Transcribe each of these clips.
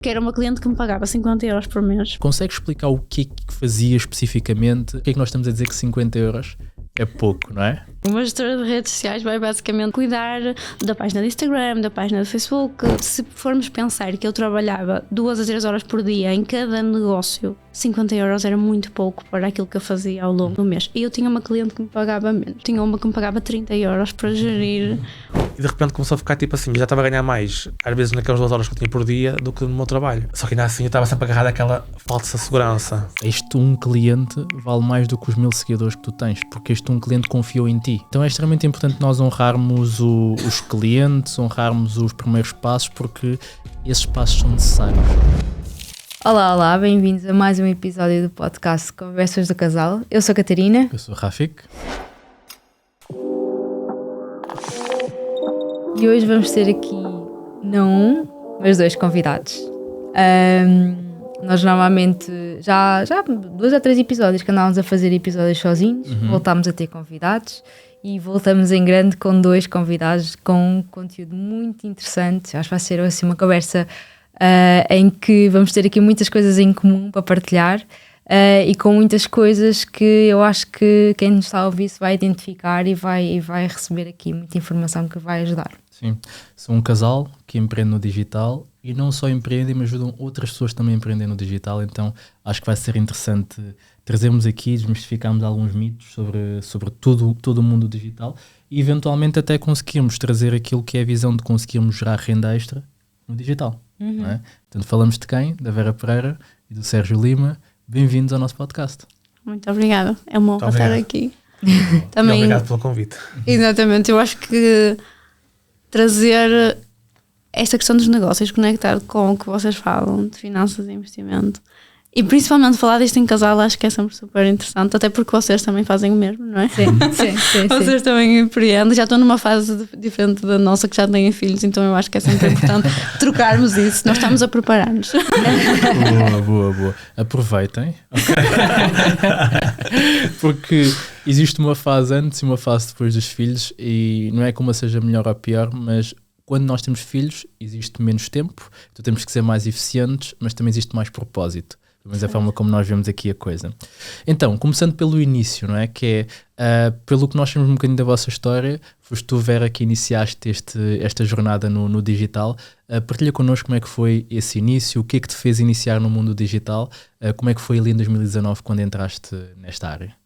que era uma cliente que me pagava 50 euros por mês. Consegues explicar o que é que fazia especificamente? O que é que nós estamos a dizer que 50 euros é pouco, não é? Uma gestora de redes sociais vai basicamente cuidar da página do Instagram, da página do Facebook. Se formos pensar que eu trabalhava 2 a 3 horas por dia em cada negócio, 50 euros era muito pouco para aquilo que eu fazia ao longo do mês. E eu tinha uma cliente que me pagava menos. Tinha uma que me pagava 30 euros para gerir. E de repente começou a ficar tipo assim, já estava a ganhar mais, às vezes naquelas 2 horas que eu tinha por dia, do que no meu trabalho. Só que ainda assim eu estava sempre agarrado àquela falsa segurança. Este um cliente vale mais do que os 1000 seguidores que tu tens, porque este um cliente confiou em ti. Então é extremamente importante nós honrarmos os clientes, honrarmos os primeiros passos, porque esses passos são necessários. Olá, bem-vindos a mais um episódio do podcast Conversas do Casal. Eu sou a Catarina. Eu sou o Rafik. E hoje vamos ter aqui, não um, mas 2 convidados. Nós normalmente, já 2 a 3 episódios que andávamos a fazer episódios sozinhos, voltámos a ter convidados e voltamos em grande com 2 convidados com conteúdo muito interessante. Acho que vai ser assim uma conversa em que vamos ter aqui muitas coisas em comum para partilhar e com muitas coisas que eu acho que quem nos está a ouvir se vai identificar e vai receber aqui muita informação que vai ajudar. Sim, sou um casal que empreende no digital e não só empreendem, mas ajudam outras pessoas também a empreender no digital, então acho que vai ser interessante trazermos aqui, desmistificarmos alguns mitos sobre todo o mundo digital e eventualmente até conseguirmos trazer aquilo que é a visão de conseguirmos gerar renda extra no digital. Não é? Portanto, falamos de quem? Da Vera Pereira e do Sérgio Lima. Bem-vindos ao nosso podcast. Muito obrigada, é uma honra estar aqui. Também, obrigado pelo convite. Exatamente, eu acho que trazer esta questão dos negócios conectado com o que vocês falam de finanças e investimento e principalmente falar disto em casal, acho que é sempre super interessante, até porque vocês também fazem o mesmo, não é? Sim. Vocês também empreendem, já estão numa fase diferente da nossa, que já têm filhos, então eu acho que é sempre importante trocarmos isso, nós estamos a preparar-nos. Boa. Aproveitem. Okay. Porque existe uma fase antes e uma fase depois dos filhos e não é que uma seja melhor ou pior, mas quando nós temos filhos existe menos tempo, então temos que ser mais eficientes, mas também existe mais propósito. Pelo menos é a forma como nós vemos aqui a coisa. Então, começando pelo início, não é? Que é, pelo que nós sabemos um bocadinho da vossa história, foste tu, Vera, que iniciaste esta jornada no digital. Partilha connosco como é que foi esse início, o que é que te fez iniciar no mundo digital, como é que foi ali em 2019 quando entraste nesta área?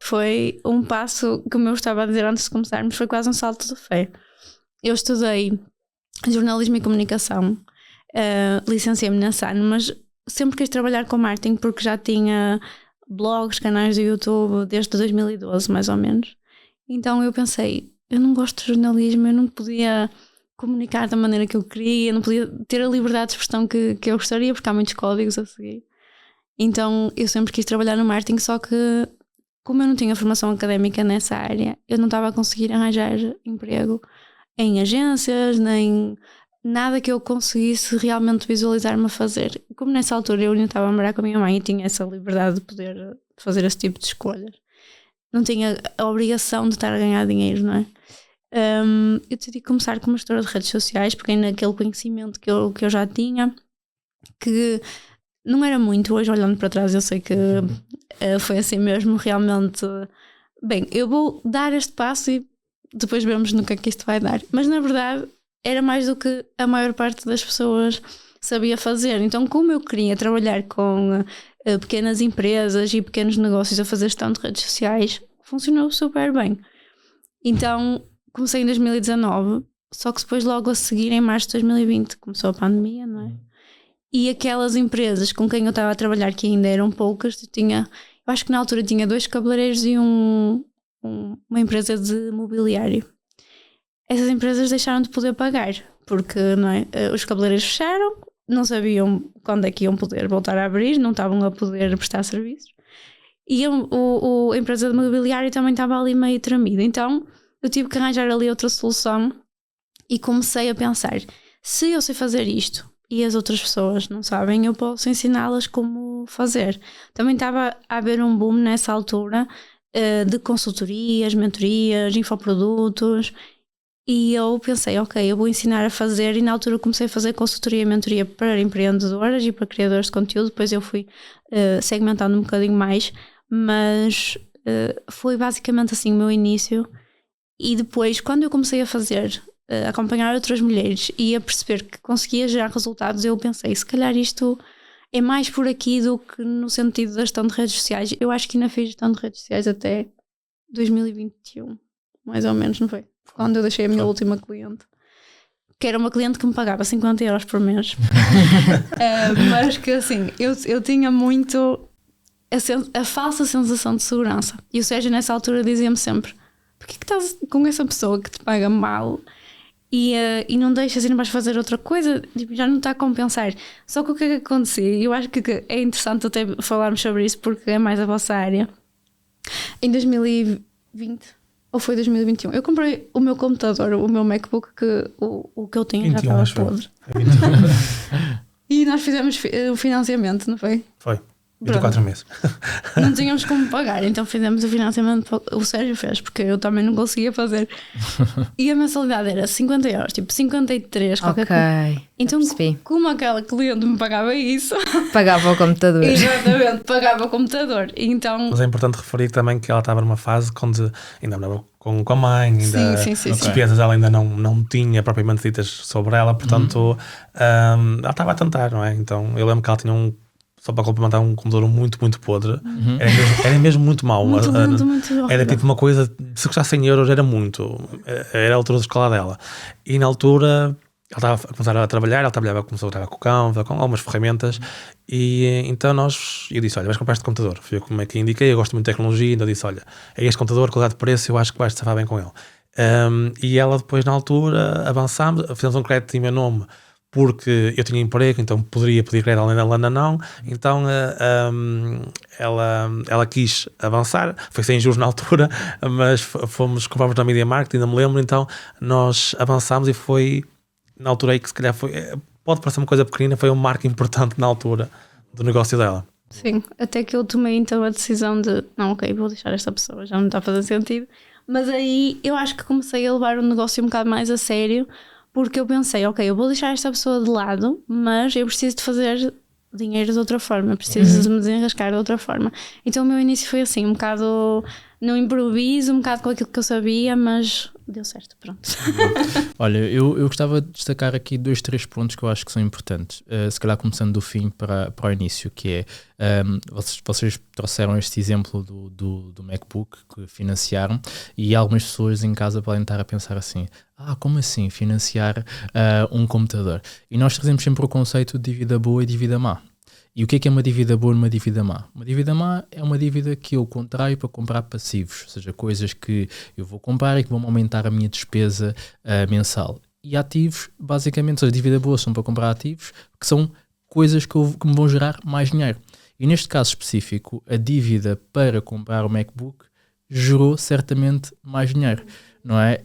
Foi um passo, como eu estava a dizer antes de começarmos, foi quase um salto de fé. Eu estudei jornalismo e comunicação, licenciei-me na SAN, mas sempre quis trabalhar com marketing porque já tinha blogs, canais do YouTube desde 2012 mais ou menos. Então eu pensei, eu não gosto de jornalismo, eu não podia comunicar da maneira que eu queria, não podia ter a liberdade de expressão que eu gostaria porque há muitos códigos a seguir. Então eu sempre quis trabalhar no marketing, só que como eu não tinha formação académica nessa área, eu não estava a conseguir arranjar emprego em agências, nem nada que eu conseguisse realmente visualizar-me a fazer. Como nessa altura eu ainda estava a morar com a minha mãe e tinha essa liberdade de poder fazer esse tipo de escolhas, não tinha a obrigação de estar a ganhar dinheiro, não é? Eu decidi começar como gestora de redes sociais, porque ainda aquele conhecimento que eu já tinha, que não era muito, hoje olhando para trás eu sei que foi assim mesmo, realmente. Bem, eu vou dar este passo e depois vemos no que é que isto vai dar, mas na verdade era mais do que a maior parte das pessoas sabia fazer. Então, como eu queria trabalhar com pequenas empresas e pequenos negócios a fazer gestão de redes sociais, funcionou super bem. Então comecei em 2019, só que depois logo a seguir, em março de 2020, começou a pandemia, não é? E aquelas empresas com quem eu estava a trabalhar, que ainda eram poucas, eu acho que na altura tinha 2 cabeleireiros e uma empresa de mobiliário. Essas empresas deixaram de poder pagar, porque não é? Os cabeleireiros fecharam, não sabiam quando é que iam poder voltar a abrir, não estavam a poder prestar serviços. E a empresa de mobiliário também estava ali meio tremida. Então eu tive que arranjar ali outra solução e comecei a pensar, se eu sei fazer isto e as outras pessoas não sabem, eu posso ensiná-las como fazer. Também estava a haver um boom nessa altura de consultorias, mentorias, infoprodutos. E eu pensei, ok, eu vou ensinar a fazer, e na altura comecei a fazer consultoria e mentoria para empreendedoras e para criadores de conteúdo. Depois eu fui segmentando um bocadinho mais, mas foi basicamente assim o meu início. E depois, quando eu comecei a fazer, acompanhar outras mulheres e a perceber que conseguia gerar resultados, eu pensei, se calhar isto é mais por aqui do que no sentido da gestão de redes sociais. Eu acho que ainda fiz gestão de redes sociais até 2021, mais ou menos, não foi? Quando eu deixei a minha última cliente, que era uma cliente que me pagava 50 euros por mês. Mas que assim, eu tinha muito a falsa sensação de segurança. E o Sérgio nessa altura dizia-me sempre: porquê que estás com essa pessoa que te paga mal e não deixas e não vais fazer outra coisa? Tipo, já não está a compensar. Só que o que é que acontecia? Eu acho que é interessante até falarmos sobre isso, porque é mais a vossa área. Em 2020 ou foi 2021, eu comprei o meu computador, o meu MacBook, que o que eu tinha 21, já estava podre. E nós fizemos o financiamento, não foi? Foi. 24 meses. Não tínhamos como pagar, então fizemos o financiamento. O Sérgio fez, porque eu também não conseguia fazer. E a mensalidade era 50 euros, tipo 53, qualquer coisa. Então, como aquela cliente me pagava isso, pagava o computador. Exatamente, pagava o computador. Então, mas é importante referir também que ela estava numa fase onde ainda andava com a mãe, ainda sim, as despesas ela ainda não tinha propriamente ditas sobre ela, portanto ela estava a tentar, não é? Então eu lembro que ela tinha só para complementar, um computador muito, muito podre. Era mesmo muito mau. Muito era tipo uma coisa, se custasse 100 euros era muito. Era a altura da escola dela. E na altura ela estava a começar a trabalhar, começou a trabalhar com o Canva, com algumas ferramentas. E então eu disse: olha, vais comprar este computador. Fui eu como é que indiquei, eu gosto muito de tecnologia. Então eu disse: olha, é este computador, qualidade de preço, eu acho que vais te safar bem com ele. E ela depois, na altura, avançámos, fizemos um crédito em meu nome, porque eu tinha emprego, então poderia pedir crédito, além da Lana não. Então ela quis avançar, foi sem juros na altura, mas comprámos na Media Market, ainda me lembro. Então nós avançámos e foi na altura aí que se calhar pode parecer uma coisa pequenina, foi um marco importante na altura do negócio dela. Sim, até que eu tomei então a decisão de não, ok, vou deixar esta pessoa, já não está a fazer sentido. Mas aí eu acho que comecei a levar o negócio um bocado mais a sério, porque eu pensei, ok, eu vou deixar esta pessoa de lado, mas eu preciso de fazer dinheiro de outra forma, preciso de me desenrascar de outra forma. Então o meu início foi assim, um bocado no improviso, um bocado com aquilo que eu sabia, mas deu certo, pronto. Olha, eu gostava de destacar aqui 2-3 pontos que eu acho que são importantes, se calhar começando do fim para o início, que é, vocês trouxeram este exemplo do MacBook que financiaram, e algumas pessoas em casa podem estar a pensar assim: como assim financiar um computador? E nós trazemos sempre o conceito de dívida boa e dívida má. E o que é uma dívida boa e uma dívida má? Uma dívida má é uma dívida que eu contraio para comprar passivos, ou seja, coisas que eu vou comprar e que vão aumentar a minha despesa mensal. E ativos, basicamente, a dívida boa são para comprar ativos, que são coisas que me vão gerar mais dinheiro. E neste caso específico, a dívida para comprar o MacBook gerou certamente mais dinheiro, não é?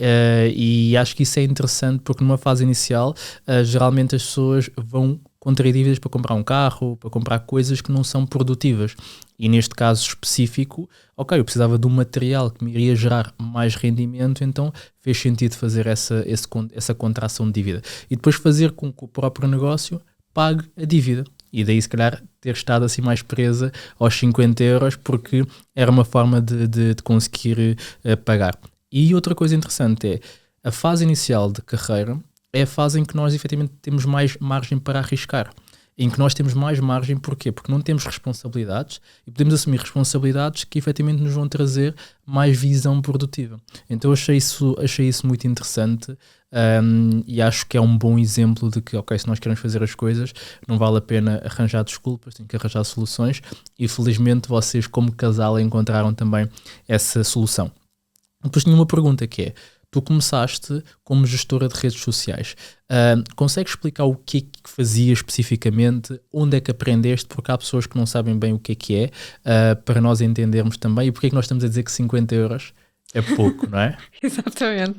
E acho que isso é interessante, porque numa fase inicial, geralmente as pessoas vão contrair dívidas para comprar um carro, para comprar coisas que não são produtivas. E neste caso específico, ok, eu precisava de um material que me iria gerar mais rendimento, então fez sentido fazer essa contração de dívida. E depois fazer com que o próprio negócio pague a dívida. E daí, se calhar, ter estado assim mais presa aos 50 euros, porque era uma forma de conseguir pagar. E outra coisa interessante é, a fase inicial de carreira é a fase em que nós efetivamente temos mais margem para arriscar. Em que nós temos mais margem, porquê? Porque não temos responsabilidades e podemos assumir responsabilidades que efetivamente nos vão trazer mais visão produtiva. Então achei isso muito interessante, e acho que é um bom exemplo de que, ok, se nós queremos fazer as coisas, não vale a pena arranjar desculpas, tem que arranjar soluções, e felizmente vocês como casal encontraram também essa solução. Depois tinha uma pergunta que é: tu começaste como gestora de redes sociais. Consegues explicar o que é que fazias especificamente? Onde é que aprendeste? Porque há pessoas que não sabem bem o que é, para nós entendermos também. E porque é que nós estamos a dizer que 50 euros é pouco, não é? Exatamente.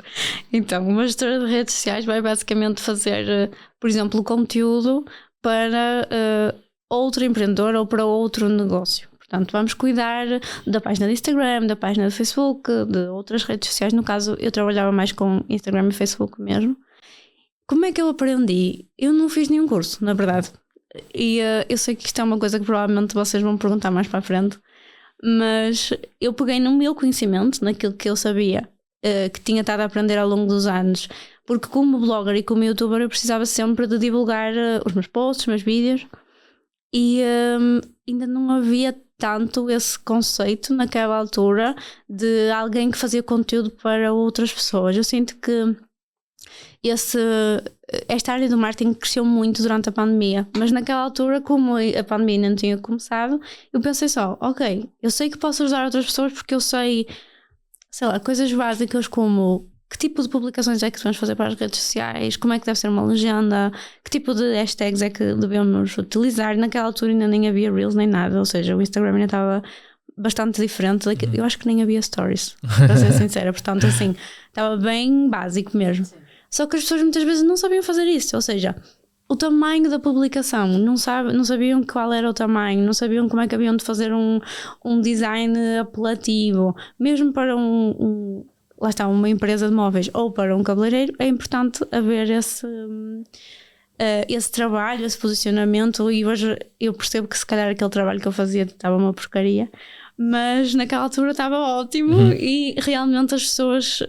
Então, uma gestora de redes sociais vai basicamente fazer, por exemplo, conteúdo para outro empreendedor ou para outro negócio. Portanto, vamos cuidar da página do Instagram, da página do Facebook, de outras redes sociais. No caso, eu trabalhava mais com Instagram e Facebook mesmo. Como é que eu aprendi? Eu não fiz nenhum curso, na verdade. E eu sei que isto é uma coisa que provavelmente vocês vão perguntar mais para a frente, mas eu peguei no meu conhecimento, naquilo que eu sabia, que tinha estado a aprender ao longo dos anos, porque como blogger e como youtuber eu precisava sempre de divulgar os meus posts, os meus vídeos, e ainda não havia tanto esse conceito naquela altura de alguém que fazia conteúdo para outras pessoas. Eu sinto que esta área do marketing cresceu muito durante a pandemia, mas naquela altura, como a pandemia ainda não tinha começado, eu pensei só, ok, eu sei que posso ajudar outras pessoas porque eu sei lá, coisas básicas como que tipo de publicações é que devemos fazer para as redes sociais, como é que deve ser uma legenda, que tipo de hashtags é que devemos utilizar. Naquela altura ainda nem havia Reels nem nada, ou seja, o Instagram ainda estava bastante diferente. Eu acho que nem havia Stories, para ser sincera, portanto assim, estava bem básico mesmo. Só que as pessoas muitas vezes não sabiam fazer isso, ou seja, o tamanho da publicação, não sabiam qual era o tamanho, não sabiam como é que haviam de fazer um design apelativo, mesmo para lá está, uma empresa de móveis ou para um cabeleireiro, é importante haver esse trabalho, esse posicionamento, e hoje eu percebo que se calhar aquele trabalho que eu fazia estava uma porcaria, mas naquela altura estava ótimo e realmente as pessoas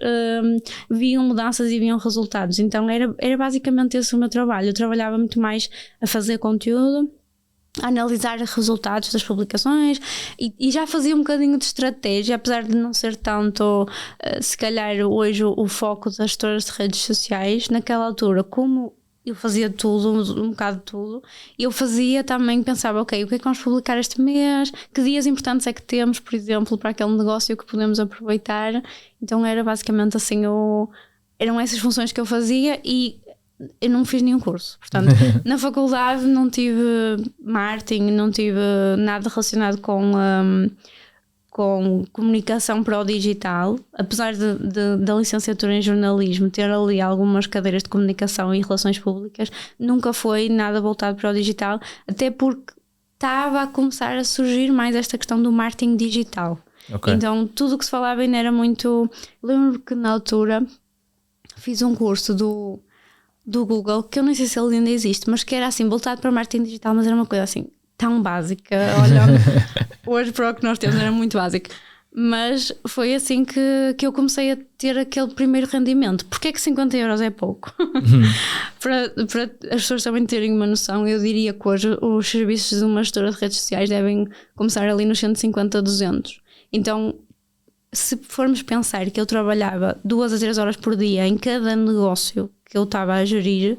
viam mudanças e viam resultados. Então era basicamente esse o meu trabalho. Eu trabalhava muito mais a fazer conteúdo, a analisar os resultados das publicações e já fazia um bocadinho de estratégia, apesar de não ser tanto se calhar hoje o foco das gestoras de redes sociais. Naquela altura, como eu fazia tudo, um bocado de tudo, eu fazia também, pensava, ok, o que é que vamos publicar este mês, que dias importantes é que temos, por exemplo, para aquele negócio que podemos aproveitar. Então era basicamente assim, eram essas funções que eu fazia e eu não fiz nenhum curso. Portanto, na faculdade não tive marketing, não tive nada relacionado com comunicação para o digital, apesar da licenciatura em jornalismo ter ali algumas cadeiras de comunicação e relações públicas, nunca foi nada voltado para o digital, até porque estava a começar a surgir mais esta questão do marketing digital. Okay. Então tudo o que se falava ainda era muito... Lembro-me que na altura fiz um curso do Google, que eu não sei se ele ainda existe, mas que era assim, voltado para marketing digital, mas era uma coisa assim tão básica, olhando hoje para o que nós temos, era muito básico, mas foi assim que eu comecei a ter aquele primeiro rendimento. Porque é que 50 euros é pouco? para as pessoas também terem uma noção, eu diria que hoje os serviços de uma gestora de redes sociais devem começar ali nos 150 a 200. Então, se formos pensar que eu trabalhava 2 a 3 horas por dia em cada negócio que eu estava a gerir,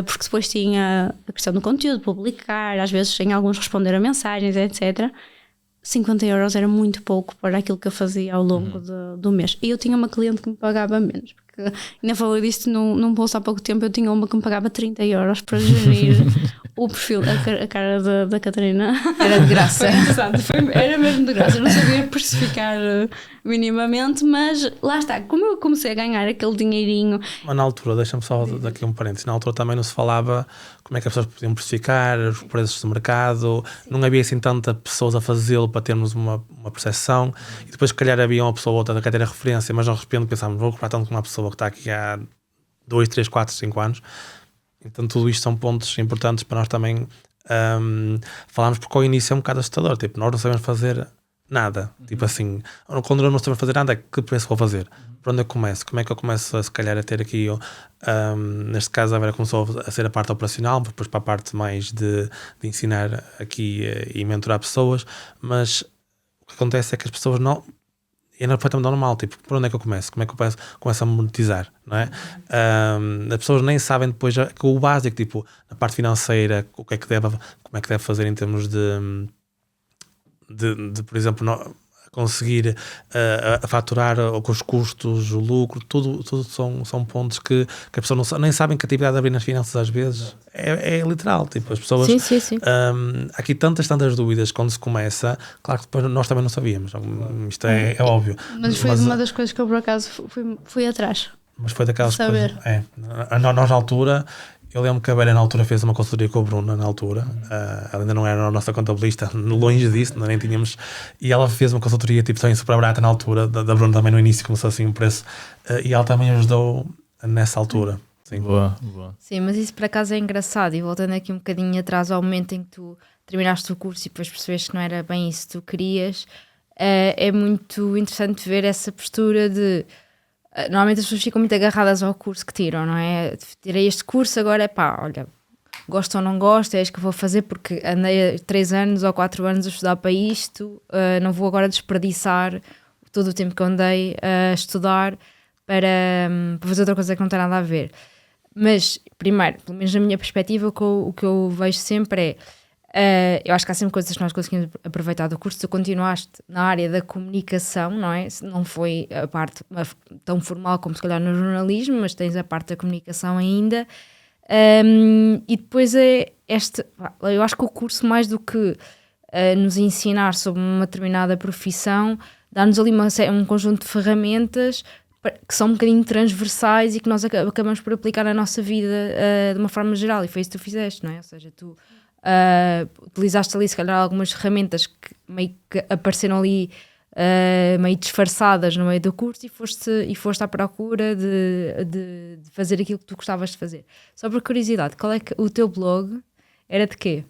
porque depois tinha a questão do conteúdo, publicar, às vezes sem alguns responder a mensagens, etc. 50 euros era muito pouco para aquilo que eu fazia ao longo do mês. E eu tinha uma cliente que me pagava menos, porque ainda falei disto num post há pouco tempo. Eu tinha uma que me pagava 30 euros para gerir o perfil, a cara da Catarina. Era de graça. Era mesmo de graça. Eu não sabia precificar minimamente, mas lá está, como eu comecei a ganhar aquele dinheirinho. Mas na altura, deixa-me só daqui um parênteses, na altura também não se falava como é que as pessoas podiam precificar, os preços do mercado. Sim. Não havia assim tanta pessoas a fazê-lo para termos uma percepção, e depois se calhar havia uma pessoa ou outra que era referência, mas de repente pensámos, vou comprar tanto com uma pessoa que está aqui há 2, 3, 4, 5 anos. Então tudo isto são pontos importantes para nós também falarmos, porque ao início é um bocado assustador, tipo, nós não sabemos fazer nada, tipo assim, quando nós não sabemos fazer nada, que preço vou fazer? Por onde eu começo? Como é que eu começo a se calhar a ter aqui, neste caso a Vera começou a ser a parte operacional, depois para a parte mais de ensinar aqui e mentorar pessoas, mas o que acontece é que as pessoas não... É perfeitamente normal, tipo, por onde é que eu começo? Como é que eu começo a monetizar, não é? As pessoas nem sabem depois o básico, tipo, na parte financeira, como é que deve fazer em termos de por exemplo, conseguir faturar com os custos, o lucro, tudo são pontos que a pessoa nem sabem que a atividade de abrir nas finanças às vezes é literal, tipo, as pessoas sim. Há aqui tantas dúvidas quando se começa, claro que depois nós também não sabíamos, isto é óbvio, mas foi uma das coisas que eu por acaso fui atrás. Mas foi daquelas coisas. Nós na altura, Eu lembro que a Vera na altura fez uma consultoria com a Bruna na altura, ela ainda não era a nossa contabilista, longe disso, nem tínhamos, e ela fez uma consultoria tipo também super barata na altura, da Bruna também no início começou assim um preço, e ela também ajudou nessa altura. Sim. Boa. Sim, mas isso por acaso é engraçado, e voltando aqui um bocadinho atrás ao momento em que tu terminaste o curso e depois percebeste que não era bem isso que tu querias, é muito interessante ver essa postura de... Normalmente as pessoas ficam muito agarradas ao curso que tiram, não é? Tirei este curso, agora é pá, olha, gosto ou não gosto, é isto que vou fazer porque andei 3 anos ou 4 anos a estudar para isto, não vou agora desperdiçar todo o tempo que eu andei a estudar para fazer outra coisa que não tem nada a ver. Mas, primeiro, pelo menos na minha perspectiva, o que eu vejo sempre eu acho que há sempre coisas que nós conseguimos aproveitar do curso. Tu continuaste na área da comunicação, não é? Não foi a parte tão formal como se calhar no jornalismo, mas tens a parte da comunicação ainda. E depois eu acho que o curso, mais do que nos ensinar sobre uma determinada profissão, dá-nos ali um conjunto de ferramentas que são um bocadinho transversais e que nós acabamos por aplicar na nossa vida de uma forma geral, e foi isso que tu fizeste, não é? Ou seja, tu utilizaste ali se calhar algumas ferramentas que meio que apareceram ali meio disfarçadas no meio do curso e foste à procura de fazer aquilo que tu gostavas de fazer. Só por curiosidade, qual é que o teu blog era de quê?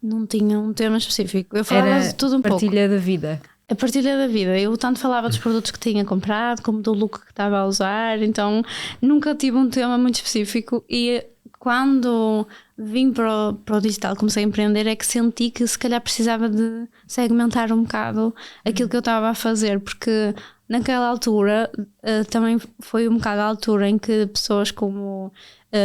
Não tinha um tema específico, eu falava de tudo um pouco. Partilha da vida. A partilha da vida, eu tanto falava dos produtos que tinha comprado como do look que estava a usar, então nunca tive um tema muito específico, e quando vim para o digital, comecei a empreender, é que senti que se calhar precisava de segmentar um bocado aquilo que eu estava a fazer, porque naquela altura também foi um bocado a altura em que pessoas como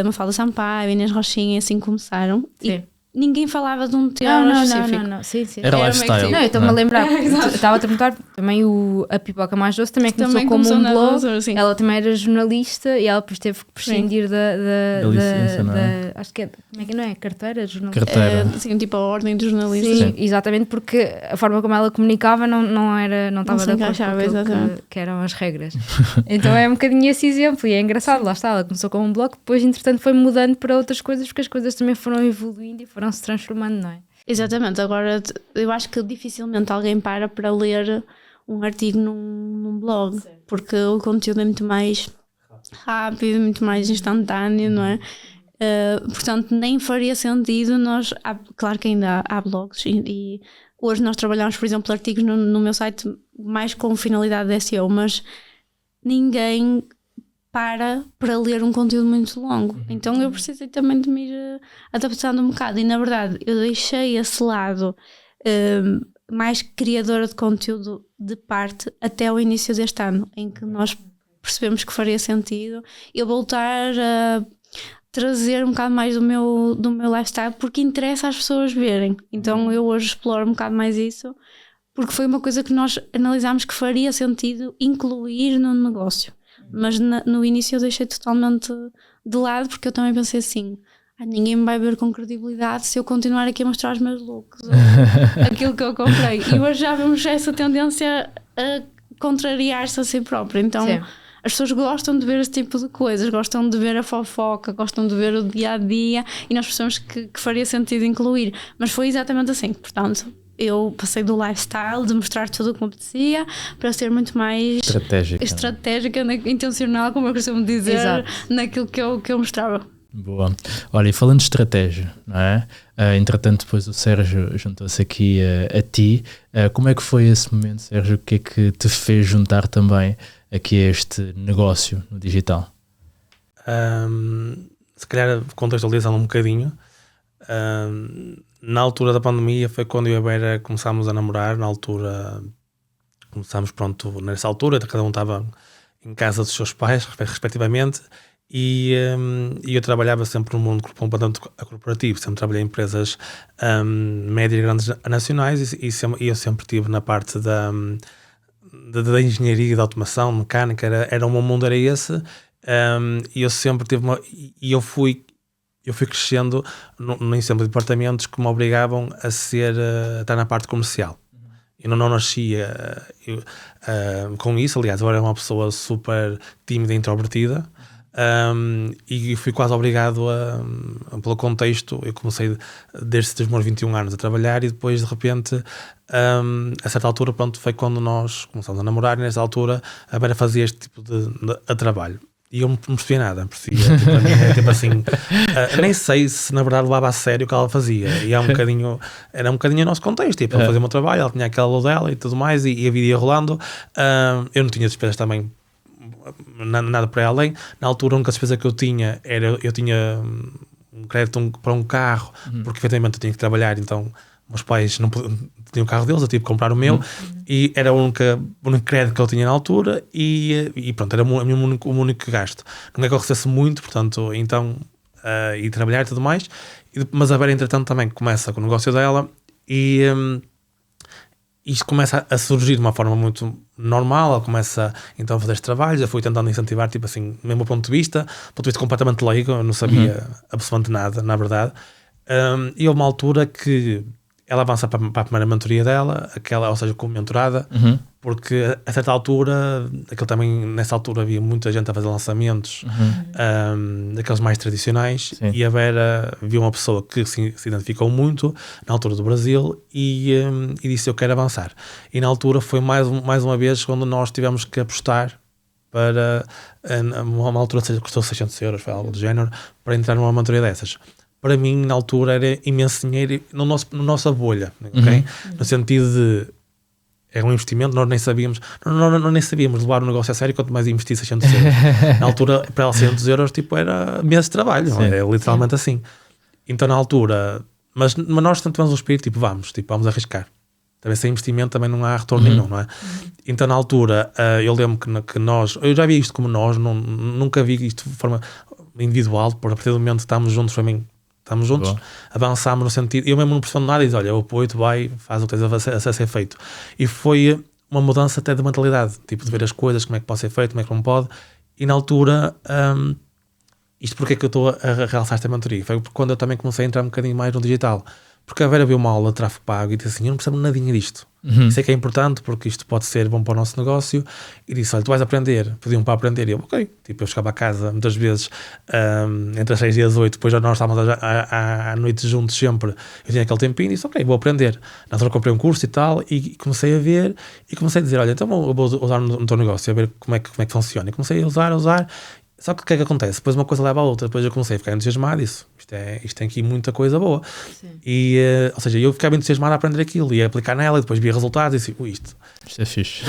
Mafalda Sampaio, Inês Rochinha assim começaram. Sim. E ninguém falava de um tema específico. Não. Sim. Era lifestyle. Não, eu estou-me a lembrar, estava a perguntar também a Pipoca Mais Doce também começou como um blog, ela também era jornalista e ela depois teve que prescindir da licença, não é? acho que como é que não é? Carteira jornalista? Sim, tipo a ordem dos jornalistas. Sim, exatamente, porque a forma como ela comunicava não estava de acordo com aquilo que eram as regras. Então é um bocadinho esse exemplo, e é engraçado, lá está, ela começou como um blog, depois entretanto foi mudando para outras coisas, porque as coisas também foram evoluindo e foram se transformando, não é? Exatamente, agora eu acho que dificilmente alguém para ler um artigo num blog, porque o conteúdo é muito mais rápido, muito mais instantâneo, não é? Portanto, nem faria sentido claro que ainda há blogs e hoje nós trabalhamos, por exemplo, artigos no meu site mais com finalidade de SEO, mas ninguém para ler um conteúdo muito longo. Então eu precisei também de me ir adaptando um bocado, e na verdade eu deixei esse lado mais criadora de conteúdo de parte até o início deste ano, em que nós percebemos que faria sentido eu voltar a trazer um bocado mais do meu lifestyle, porque interessa às pessoas verem. Então eu hoje exploro um bocado mais isso, porque foi uma coisa que nós analisámos que faria sentido incluir no negócio. Mas no início eu deixei totalmente de lado, porque eu também pensei assim, ninguém me vai ver com credibilidade se eu continuar aqui a mostrar os meus looks ou aquilo que eu comprei. E hoje já vemos essa tendência a contrariar-se a si própria. Então sim, as pessoas gostam de ver esse tipo de coisas, gostam de ver a fofoca, gostam de ver o dia-a-dia, e nós pensamos que faria sentido incluir. Mas foi exatamente assim, portanto... Eu passei do lifestyle, de mostrar tudo o que me apetecia, para ser muito mais estratégica, intencional, como eu costumo dizer, exato, naquilo que eu mostrava. Boa. Olha, e falando de estratégia, não é? Entretanto, depois o Sérgio juntou-se aqui a ti. Como é que foi esse momento, Sérgio? O que é que te fez juntar também aqui a este negócio no digital? Se calhar contextualizando um bocadinho, na altura da pandemia foi quando eu e a Vera começámos a namorar. Na altura começámos, nessa altura cada um estava em casa dos seus pais respectivamente, e eu trabalhava sempre no mundo completamente corporativo, sempre trabalhei em empresas médias e grandes nacionais, e eu sempre estive na parte da engenharia, da automação, mecânica, era o meu mundo, era esse, e eu sempre tive eu fui crescendo em sempre departamentos que me obrigavam a estar na parte comercial. Eu não nascia com isso. Aliás, eu era uma pessoa super tímida e introvertida, E fui quase obrigado pelo contexto. Eu comecei desde os meus 21 anos a trabalhar, e depois de repente a certa altura, pronto, foi quando nós começamos a namorar, e nessa altura a Vera fazia este tipo de trabalho. E eu não percebia nada, percebia. Tipo, para mim era tipo assim, nem sei se na verdade levava a sério o que ela fazia. E era um bocadinho o nosso contexto. Tipo, ela fazia o meu trabalho, ela tinha aquela luz dela e tudo mais, e a vida ia rolando. Eu não tinha despesas também, nada para além. Na altura, a única despesa que eu tinha era, eu tinha um crédito para um carro, porque efetivamente eu tinha que trabalhar, então meus pais não tinham o carro deles, eu tive que comprar o meu, e era o único crédito que eu tinha na altura, e pronto, era o único gasto. Não é que eu recebesse muito, portanto, então, e trabalhar e tudo mais, mas a Vera, entretanto, também começa com o negócio dela, e isto começa a surgir de uma forma muito normal. Ela começa então a fazer estes trabalhos. Eu fui tentando incentivar, tipo assim, mesmo ponto de vista completamente leigo, eu não sabia absolutamente nada, na verdade. E houve uma altura que ela avança para a primeira mentoria dela, ou seja, como mentorada, porque a certa altura, nessa altura havia muita gente a fazer lançamentos, daqueles mais tradicionais. Sim. E a Vera viu uma pessoa que se identificou muito na altura do Brasil, e disse: eu quero avançar. E na altura foi mais uma vez quando nós tivemos que apostar para uma altura que custou 600 euros, foi algo do género, para entrar numa mentoria dessas. Para mim, na altura, era imenso dinheiro na nossa bolha, ok? No sentido de, é um investimento, nós nem sabíamos, nós nem sabíamos levar o negócio a sério, quanto mais investir 600 euros. Na altura, para ela 600 euros, tipo, era meses de trabalho, é literalmente assim. Então, na altura, mas nós tanto tivemos o espírito, tipo, vamos arriscar. Também sem investimento também não há retorno nenhum, não é? Então, na altura, eu lembro que nós, eu já vi isto como nós, nunca vi isto de forma individual, por a partir do momento que estamos juntos, para mim, estamos juntos, avançámos no sentido, eu mesmo não percebo nada, e diz: olha, eu apoio-te, faz o que tens a ser feito. E foi uma mudança até de mentalidade, tipo, de ver as coisas, como é que pode ser feito, como é que não pode. E na altura, isto porque é que eu estou a realçar esta mentoria? Foi quando eu também comecei a entrar um bocadinho mais no digital. Porque a Vera viu uma aula de tráfego pago e disse assim: eu não percebo nadinha disto. Isso é que é importante, porque isto pode ser bom para o nosso negócio. E disse: olha, tu vais aprender. Pediam para aprender. E eu, ok. Tipo, eu chegava a casa muitas vezes entre as 6 e as 8, depois nós estávamos à noite juntos sempre. Eu tinha aquele tempinho e disse: ok, vou aprender. Na altura comprei um curso e tal, e comecei a ver, e comecei a dizer: olha, então eu vou usar no teu negócio, a ver como é que funciona. E comecei a usar. Só que o que é que acontece? Depois uma coisa leva a outra. Depois eu comecei a ficar entusiasmado. Isto tem aqui muita coisa boa. Sim. E, ou seja, eu ficava entusiasmado a aprender aquilo e a aplicar nela, e depois via resultados e disse: isto é fixe.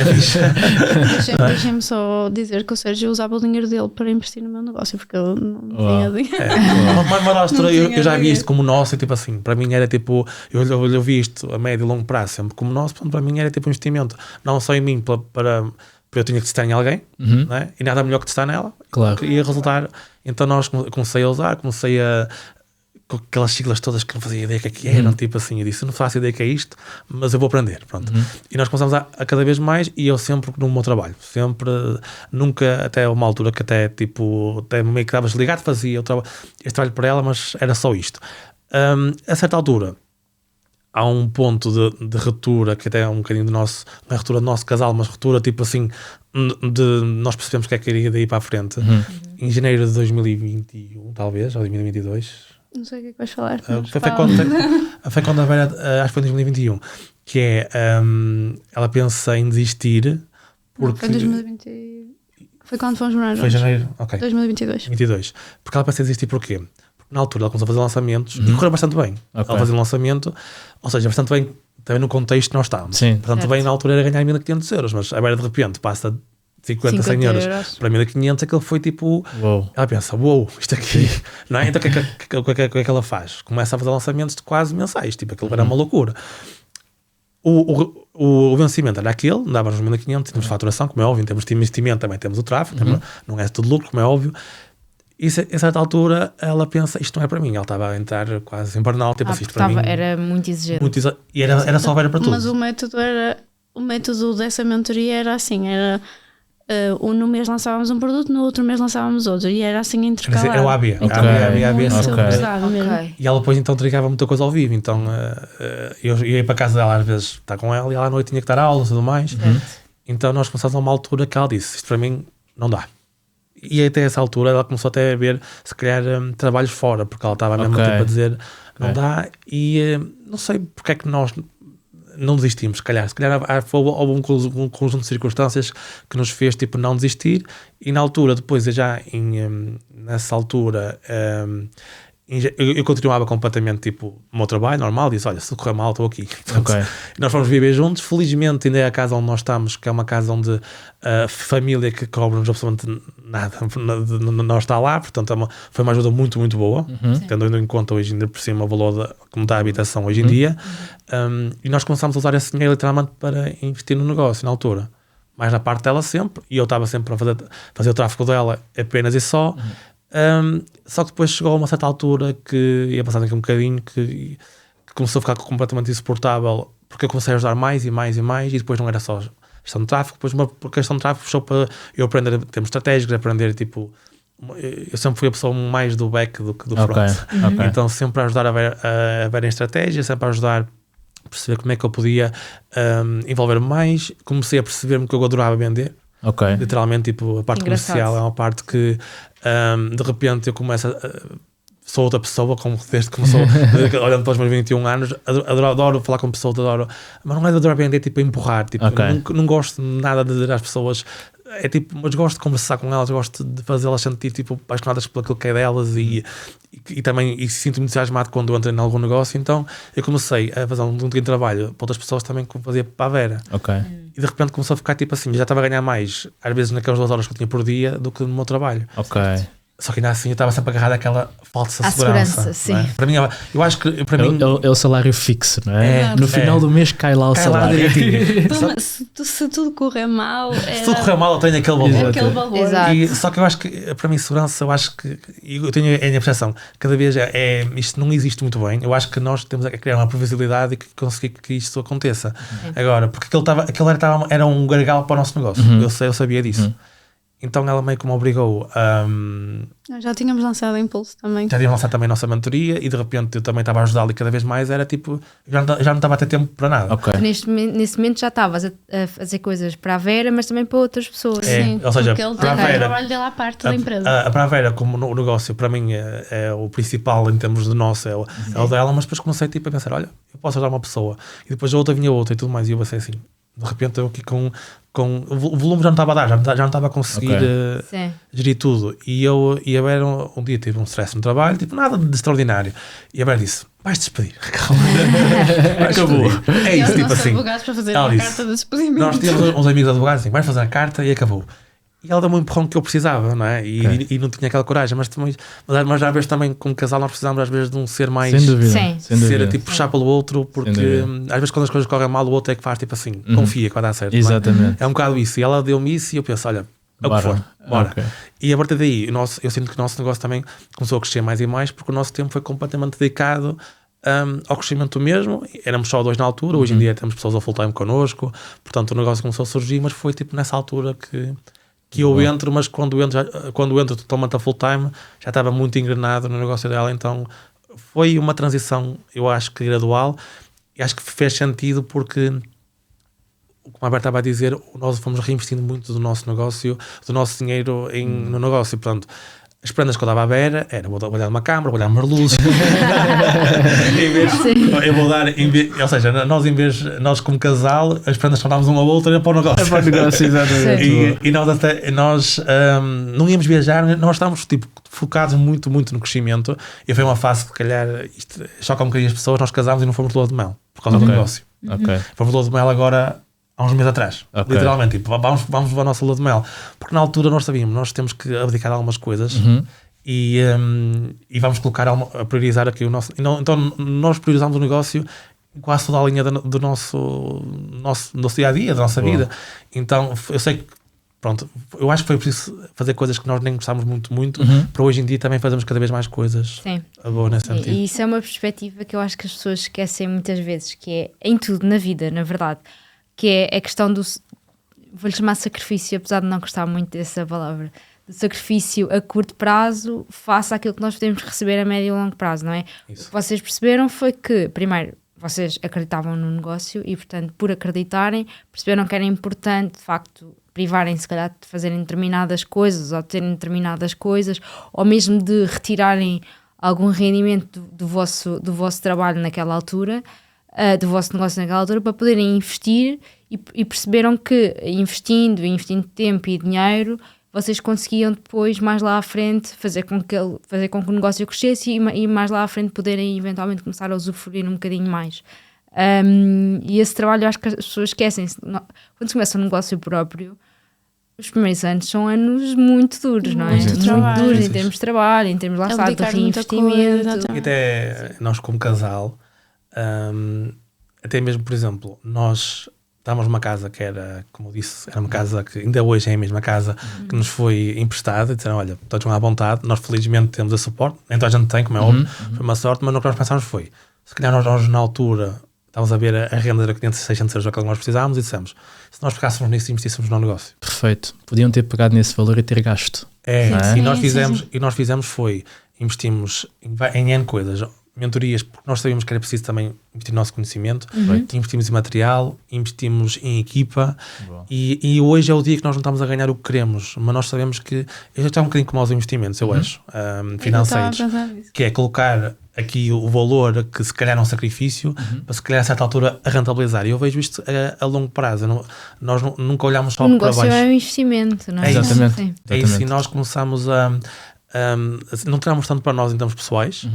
Deixem-me só dizer que o Sérgio usava o dinheiro dele para investir no meu negócio, porque eu não tinha dinheiro. Mas na altura eu já vi isto como nosso, e tipo assim, para mim era tipo, eu vi isto a médio e longo prazo sempre como nosso, portanto, para mim era tipo um investimento, não só em mim, para eu tinha que testar em alguém, não é? E nada melhor que testar nela, claro. Ia resultar. Então nós comecei a usar, com aquelas siglas todas que não fazia ideia que eram, tipo assim, eu disse: eu não faço ideia que é isto, mas eu vou aprender, pronto. E nós começamos a cada vez mais, e eu sempre no meu trabalho, nunca, até uma altura que até meio que estavas ligado, fazia este trabalho para ela, mas era só isto. A certa altura, há um ponto de ruptura, que até é um bocadinho não é ruptura do nosso casal, mas ruptura tipo assim, nós percebemos que é que iria daí para a frente. Em janeiro de 2021, talvez, ou 2022. Não sei o que é que vais falar. Foi quando a Vera, acho que foi em 2021, que é, ela pensa em desistir, porque... Foi em 2020. Foi quando fomos morar juntos. Foi janeiro, ok. 2022. Porque ela pensa em desistir porquê? Porque na altura ela começou a fazer lançamentos e correu bastante bem. Okay. Ela fazia um lançamento, ou seja, bastante bem também no contexto que nós estávamos. Sim. Portanto, bem na altura era ganhar 1.500 euros, mas a Vera de repente passa de 50, 100 euros para 1.500, aquilo foi tipo... Uou. Ela pensa: isto aqui... Não é? Então o que é que ela faz? Começa a fazer lançamentos de quase mensais, tipo, aquilo era uma loucura. O vencimento era aquele, dava nos 1.500, temos faturação, como é óbvio, temos investimento, também temos o tráfego, não é tudo lucro, como é óbvio. E a certa altura ela pensa: isto não é para mim. Ela estava a entrar quase em burnout, tipo, isto para mim... Era muito exigente. E era só Vera para tudo. Mas o método dessa mentoria era assim, no mês lançávamos um produto, no outro mês lançávamos outro, e era assim intercalado. Era o AB. E ela depois então entregava muita coisa ao vivo, então eu ia para a casa dela às vezes estar com ela, e ela à noite tinha que dar aula e tudo mais. Então nós começámos a uma altura que ela disse: isto para mim não dá. E até essa altura ela começou até a ver, se calhar, trabalhos fora, porque ela estava mesmo tipo a dizer, não dá, e não sei porque é que nós não desistimos, se calhar houve um conjunto de circunstâncias que nos fez tipo não desistir, e na altura, depois nessa altura eu continuava completamente tipo o meu trabalho normal, disse, olha, se correr mal estou aqui. Portanto, nós fomos viver juntos, felizmente ainda é a casa onde nós estamos, que é uma casa onde a família que cobra-nos absolutamente nada não está lá, portanto foi uma ajuda muito, muito boa, tendo em conta hoje ainda por cima o valor como está a habitação hoje em dia, e nós começámos a usar esse dinheiro literalmente para investir no negócio na altura, mais na parte dela sempre, e eu estava sempre a fazer o tráfego dela apenas e só. Só que depois chegou a uma certa altura que ia passar aqui um bocadinho que começou a ficar completamente insuportável, porque eu comecei a ajudar mais e mais e mais, e depois não era só questão de tráfego, depois uma questão de tráfego puxou para eu aprender termos estratégicos, aprender tipo, eu sempre fui a pessoa mais do back do que do front, então sempre a ajudar a ver em estratégia, sempre a ajudar a perceber como é que eu podia envolver-me mais, comecei a perceber-me que eu adorava vender. Literalmente, tipo, a parte comercial é uma parte que de repente eu começo sou outra pessoa, como desde que começou olhando para os meus 21 anos, adoro falar com pessoas, mas não é de adorar vender, tipo, a empurrar, tipo, não gosto nada de dizer às pessoas, é tipo, mas gosto de conversar com elas, gosto de fazê-las sentir tipo apaixonadas por aquilo que é delas, e também sinto-me entusiasmado quando entro em algum negócio. Então eu comecei a fazer um trabalho para outras pessoas também, como fazia para a Vera, e de repente começou a ficar tipo assim, já estava a ganhar mais às vezes naquelas 2 horas que eu tinha por dia do que no meu trabalho. Só que ainda assim eu estava sempre agarrado àquela falsa segurança. Sim. É? Para mim, eu acho que para mim é o salário fixo, não é? No final do mês cai lá o salário. Se tudo correr mal, se tudo correr mal, eu tenho aquele valor. Exato. Só que eu acho que para mim segurança, eu acho que eu tenho a minha percepção, cada vez isto não existe muito bem. Eu acho que nós temos a criar uma previsibilidade e que conseguir que isto aconteça. Agora, porque aquele era um gargalo para o nosso negócio. Eu sabia disso. Então ela meio que me obrigou a... Já tínhamos lançado a Impulso também. Já tínhamos lançado também a nossa mentoria, e de repente eu também estava a ajudá-la, e cada vez mais era tipo... Já não estava a ter tempo para nada. Nesse momento já estavas a fazer coisas para a Vera, mas também para outras pessoas. Sim, ou seja, porque ele tem o trabalho dele à parte da empresa. Para a Vera, como o negócio, para mim é o principal em termos de nosso, é o dela, mas depois comecei tipo, a pensar, olha, eu posso ajudar uma pessoa, e depois a outra vinha outra e tudo mais, e eu pensei assim, de repente eu aqui com o volume já não estava a dar, já não estava a conseguir gerir tudo, e a Vera um dia tive um stress no trabalho, tipo nada de extraordinário, e a Vera disse, vais despedir. Acabou. É isso, tipo assim. Advogados para fazer uma carta de despedimento. Nós tínhamos uns amigos advogados assim, vais fazer a carta, e acabou. E ela deu-me um empurrão que eu precisava, não é? E não tinha aquela coragem, mas às vezes também, como casal, nós precisamos às vezes de um ser mais... Sem dúvida. Ser tipo puxar pelo outro, porque às vezes quando as coisas correm mal, o outro é que faz tipo assim, confia que vai dar certo. Exatamente. É um bocado isso. E ela deu-me isso, e eu penso, olha, é o que for, bora. E a partir daí, eu sinto que o nosso negócio também começou a crescer mais e mais, porque o nosso tempo foi completamente dedicado ao crescimento mesmo. Éramos só 2 na altura, hoje em dia temos pessoas a full time connosco, portanto o negócio começou a surgir, mas foi tipo nessa altura que eu entro, mas quando entro totalmente a full time, já estava muito engrenado no negócio dela, então foi uma transição, eu acho que gradual, e acho que fez sentido porque, como a Alberto estava a dizer, nós fomos reinvestindo muito do nosso negócio, do nosso dinheiro no negócio. Portanto, as prendas que eu dava à Vera era, vou olhar uma câmara, vou olhar umas luzes. Eu vou dar, ou seja, nós como casal, as prendas que dávamos uma a outra era para o negócio. É para o negócio, exatamente. E nós não íamos viajar, nós estávamos tipo, focados muito, muito no crescimento. E foi uma fase que, se calhar, isto choca um bocadinho as pessoas, nós casámos e não fomos de lua de mel, por causa do negócio. Fomos de lua de mel agora... há uns meses atrás, literalmente, tipo, vamos para a nossa lua de mel, porque na altura nós sabíamos, nós temos que abdicar de algumas coisas e vamos colocar a priorizar aqui o nosso, então nós priorizamos o negócio em quase toda a linha do nosso dia a dia, da nossa vida. Então eu sei que, pronto, eu acho que foi preciso fazer coisas que nós nem gostávamos muito, para hoje em dia também fazemos cada vez mais coisas boas nesse sentido. E isso é uma perspectiva que eu acho que as pessoas esquecem muitas vezes, que é em tudo na vida, na verdade, que é a questão do, vou-lhe chamar sacrifício, apesar de não gostar muito dessa palavra, do sacrifício a curto prazo face àquilo que nós podemos receber a médio e longo prazo, não é? Isso. O que vocês perceberam foi que, primeiro, vocês acreditavam no negócio e, portanto, por acreditarem, perceberam que era importante, de facto, privarem se calhar de fazerem determinadas coisas ou de terem determinadas coisas, ou mesmo de retirarem algum rendimento do vosso trabalho naquela altura, do vosso negócio naquela altura, para poderem investir e perceberam que investindo tempo e dinheiro, vocês conseguiam depois, mais lá à frente, fazer com que o negócio crescesse e mais lá à frente poderem eventualmente começar a usufruir um bocadinho mais. E esse trabalho, eu acho que as pessoas esquecem-se. Quando se começa um negócio próprio, os primeiros anos são anos muito duros, não é? Muito duros em termos de trabalho, em termos, lá está, de reinvestimento. E até nós como casal, até mesmo, por exemplo, nós estávamos numa casa que era, como eu disse, era uma casa que ainda hoje é a mesma casa que nos foi emprestada, e disseram, olha, todos vão à vontade, nós felizmente temos a suporte, nem toda a gente tem, como é óbvio, foi uma sorte, mas o que nós pensámos foi, se calhar nós na altura estávamos a ver a renda era 500, 600 euros, aquilo que nós precisávamos, e dissemos, se nós pegássemos nisso e investíssemos no negócio. Perfeito. Podiam ter pegado nesse valor e ter gasto. E nós fizemos foi, investimos em N coisas, mentorias, porque nós sabíamos que era preciso também investir no nosso conhecimento, investimos em material, investimos em equipa, e hoje é o dia que nós não estamos a ganhar o que queremos, mas nós sabemos que eu já está um bocadinho como aos investimentos, eu acho, financeiros, que é colocar aqui o valor que se calhar é um sacrifício, para se calhar a certa altura a rentabilizar, e eu vejo isto a longo prazo. Nós nunca olhamos só para baixo. O negócio é um investimento, não é? Exatamente. É isso, e nós começamos não tiramos tanto para nós em termos pessoais,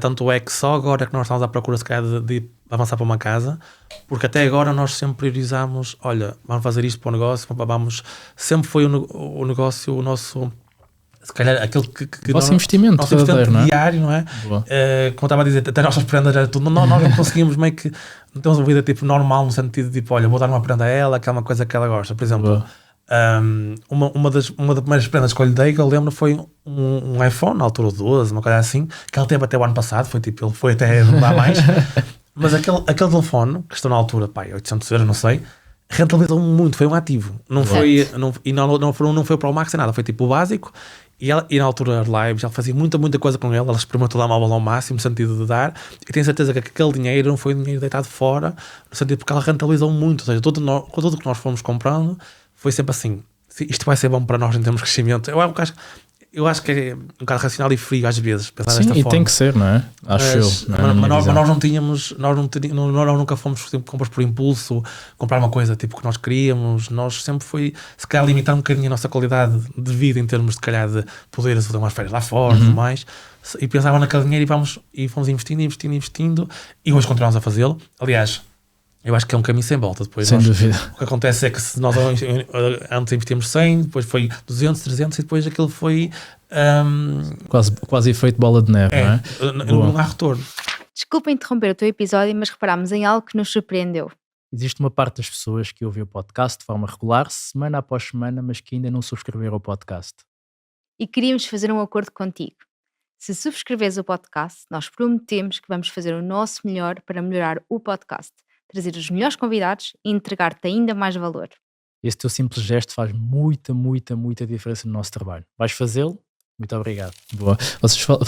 tanto é que só agora é que nós estamos à procura se calhar de avançar para uma casa, porque até agora nós sempre priorizamos, olha, vamos fazer isto para o negócio, sempre foi o negócio, o nosso, se calhar aquele que nosso investimento, nosso investimento não é? diário, não é? Como estava a dizer, até nossas prendas era tudo, nós não conseguimos meio que, não temos uma vida tipo normal no sentido de tipo, olha, vou dar uma prenda a ela, que é uma coisa que ela gosta, por exemplo. Uma das primeiras prendas que eu lhe dei, que eu lembro, foi um iPhone, na altura 12, uma coisa assim, que ele teve até o ano passado, ele foi até não dá mais, mas aquele telefone, que estou na altura, 800 euros, não sei, rentabilizou muito, foi um ativo, não foi para o Max nem nada, foi tipo o básico, e na altura live já fazia muita coisa com ele, ela experimentou dar móvel ao máximo, no sentido de dar, e tenho certeza que aquele dinheiro não foi dinheiro deitado fora, no sentido porque ela rentabilizou muito, ou seja, tudo que nós fomos comprando foi sempre assim, isto vai ser bom para nós em termos de crescimento. Eu acho que é um bocado racional e frio às vezes pensar desta forma. Sim, e tem que ser, não é? Acho mas nós não tínhamos, nós nunca fomos compras por impulso, comprar uma coisa tipo que nós queríamos, nós sempre foi, se calhar, limitar um bocadinho a nossa qualidade de vida em termos, se calhar, de poder fazer umas férias lá fora e tudo mais, e pensava naquele dinheiro e fomos investindo, e hoje continuamos a fazê-lo. Aliás, eu acho que é um caminho sem volta. Depois sem dúvida. O que acontece é que se nós antes investimos 100, depois foi 200, 300 e depois aquilo foi... Quase efeito bola de neve, não é? Não há retorno. Desculpa interromper o teu episódio, mas reparámos em algo que nos surpreendeu. Existe uma parte das pessoas que ouvem o podcast de forma regular, semana após semana, mas que ainda não subscreveram o podcast. E queríamos fazer um acordo contigo. Se subscreveres o podcast, nós prometemos que vamos fazer o nosso melhor para melhorar o podcast, trazer os melhores convidados e entregar-te ainda mais valor. Esse teu simples gesto faz muita diferença no nosso trabalho. Vais fazê-lo? Muito obrigado. Boa.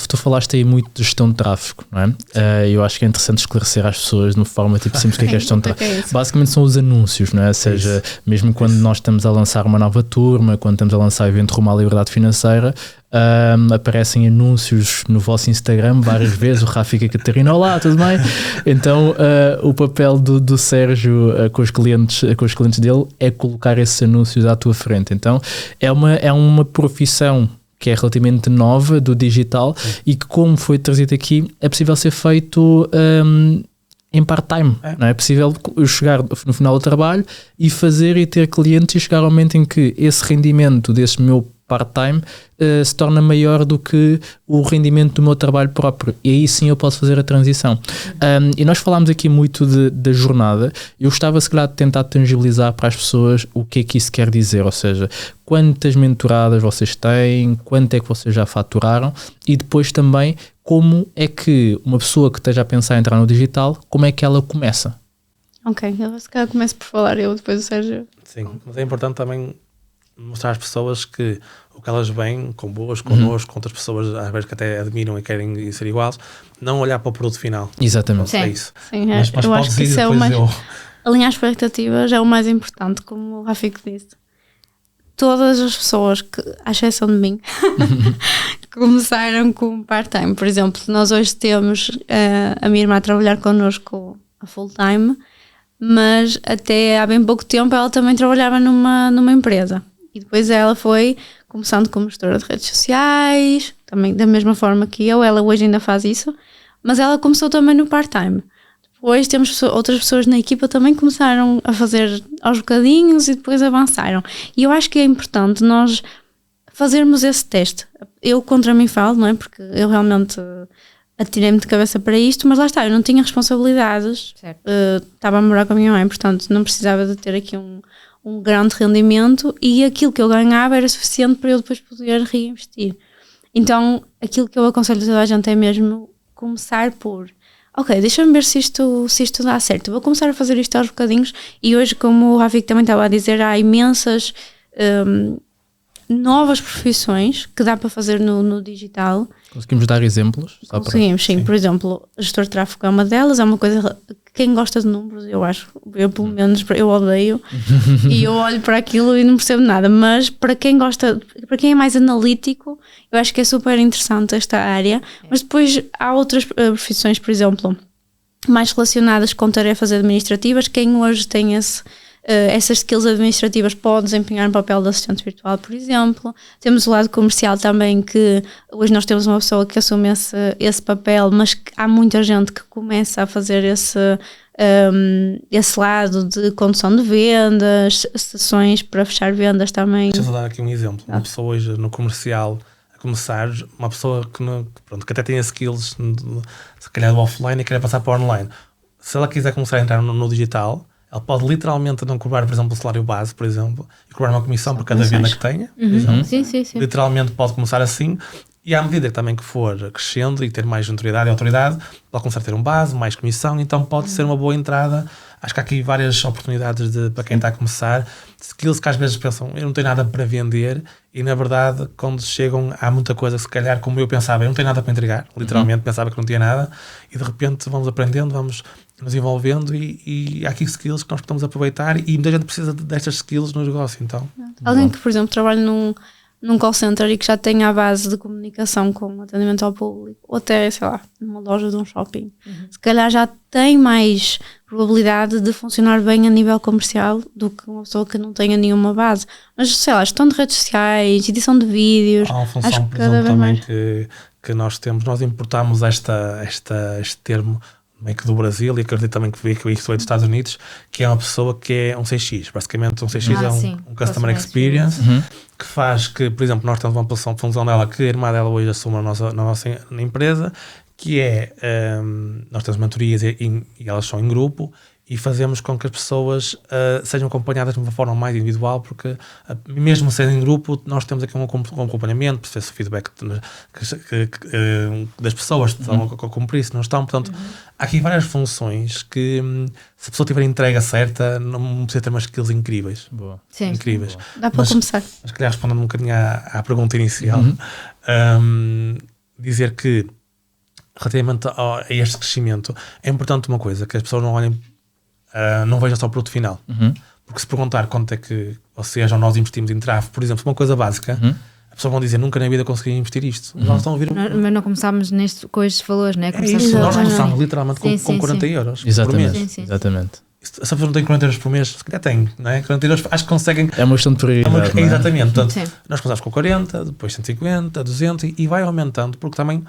Tu falaste aí muito de gestão de tráfego, não é? Eu acho que é interessante esclarecer às pessoas de uma forma tipo simples o que é gestão de tráfego. Basicamente são os anúncios, não é? Ou seja, mesmo quando nós estamos a lançar uma nova turma, quando estamos a lançar o evento Rumo à Liberdade Financeira, aparecem anúncios no vosso Instagram várias vezes, o Rafa e a Catarina, olá, tudo bem? Então o papel do Sérgio com os clientes dele é colocar esses anúncios à tua frente. Então é uma profissão que é relativamente nova do digital e que, como foi trazido aqui, é possível ser feito em part-time. Não é possível eu chegar no final do trabalho e fazer e ter clientes e chegar ao momento em que esse rendimento desse meu part-time se torna maior do que o rendimento do meu trabalho próprio, e aí sim eu posso fazer a transição. E nós falámos aqui muito da jornada. Eu gostava, se calhar, de tentar tangibilizar para as pessoas o que é que isso quer dizer, ou seja, quantas mentoradas vocês têm, quanto é que vocês já faturaram, e depois também como é que uma pessoa que esteja a pensar em entrar no digital, como é que ela começa? Ok, eu se calhar começo por falar eu, depois o Sérgio. Sim, mas é importante também mostrar às pessoas que o que elas veem connosco, com outras pessoas às vezes que até admiram e querem ser iguais, não olhar para o produto final. Exatamente. Sim. É isso. Sim, mas eu acho que isso é o mais... Alinhar expectativas é o mais importante, como o Rafik disse. todas as pessoas, que, à exceção de mim, começaram com part-time. Por exemplo, nós hoje temos a minha irmã a trabalhar connosco a full-time, mas até há bem pouco tempo ela também trabalhava numa empresa. E depois ela foi começando como gestora de redes sociais, também da mesma forma que eu. Ela hoje ainda faz isso, mas ela começou também no part-time. Depois temos outras pessoas na equipa também começaram a fazer aos bocadinhos e depois avançaram. E eu acho que é importante nós fazermos esse teste. Eu contra mim falo, não é? Porque eu realmente atirei-me de cabeça para isto, mas lá está, eu não tinha responsabilidades. Estava a morar com a minha mãe, portanto não precisava de ter aqui um grande rendimento, e aquilo que eu ganhava era suficiente para eu depois poder reinvestir. Então aquilo que eu aconselho a toda a gente é mesmo começar por: ok, deixa-me ver se isto dá certo. Vou começar a fazer isto aos bocadinhos. E hoje, como o Rafi também estava a dizer, há imensas novas profissões que dá para fazer no digital. Conseguimos dar exemplos? Conseguimos, sim. Por exemplo, gestor de tráfego é uma delas. É uma coisa... Quem gosta de números, eu acho, eu pelo menos, eu odeio. E eu olho para aquilo e não percebo nada. Mas para quem gosta, para quem é mais analítico, eu acho que é super interessante esta área. Mas depois há outras profissões, por exemplo, mais relacionadas com tarefas administrativas. Quem hoje tem essas skills administrativas pode desempenhar um papel de assistente virtual, por exemplo. Temos o lado comercial também, que hoje nós temos uma pessoa que assume esse papel, mas que há muita gente que começa a fazer esse lado de condução de vendas, sessões para fechar vendas também. Deixa-me dar aqui um exemplo. Uma pessoa hoje no comercial a começar, uma pessoa que até tem skills se calhar do offline e quer passar para o online. Se ela quiser começar a entrar no digital, ela pode literalmente não cobrar, por exemplo, o salário base, por exemplo, e cobrar uma comissão por cada venda que tenha. Sim. Literalmente pode começar assim, e à medida que também que for crescendo e ter mais notoriedade e autoridade, pode começar a ter um base, mais comissão, então pode ser uma boa entrada. Acho que há aqui várias oportunidades para quem está a começar. Skills que às vezes pensam, eu não tenho nada para vender, e na verdade, quando chegam, há muita coisa, se calhar, como eu pensava, eu não tenho nada para entregar, literalmente pensava que não tinha nada, e de repente vamos aprendendo, vamos nos envolvendo, e há aqui skills que nós podemos aproveitar, e muita gente precisa destas skills no negócio. Então, alguém que, por exemplo, trabalha num call center e que já tem a base de comunicação com atendimento ao público, ou até, sei lá, numa loja de um shopping, se calhar já tem mais probabilidade de funcionar bem a nível comercial do que uma pessoa que não tenha nenhuma base. Mas, sei lá, gestão de redes sociais, edição de vídeos, há uma função, por exemplo, também que nós temos. Nós importamos este termo meio que do Brasil, e acredito também que isso veio dos Estados Unidos, que é uma pessoa que é um 6X. Basicamente, um 6X é um Customer Experience, que faz que, por exemplo, nós temos uma função dela que a irmã dela hoje assume na nossa empresa, que é, nós temos mentorias e elas são em grupo, e fazemos com que as pessoas sejam acompanhadas de uma forma mais individual, porque mesmo sendo em grupo, nós temos aqui um acompanhamento, para ver se o feedback das pessoas estão a cumprir, se não estão. Portanto, há aqui várias funções que, se a pessoa tiver a entrega certa, não precisa ter umas skills incríveis. Boa. Sim. Incríveis. Boa. Dá para começar. Mas calhar respondendo um bocadinho à pergunta inicial, dizer que relativamente a este crescimento, é importante uma coisa, que as pessoas não olhem, não vejam só o produto final. Porque se perguntar quanto é que vocês ou nós investimos em tráfego, por exemplo, uma coisa básica, as pessoas vão dizer, nunca na vida consegui investir isto. Nós estão a ouvir mas não começámos com estes valores, né? É isso, nós começámos literalmente com 40 euros por mês. Exatamente. Se a pessoa não tem 40 euros por mês, se calhar tem, não é? 40 euros, acho que conseguem. É uma questão de prioridade. Exatamente. Portanto, nós começamos com 40, depois 150, 200 e vai aumentando, porque também.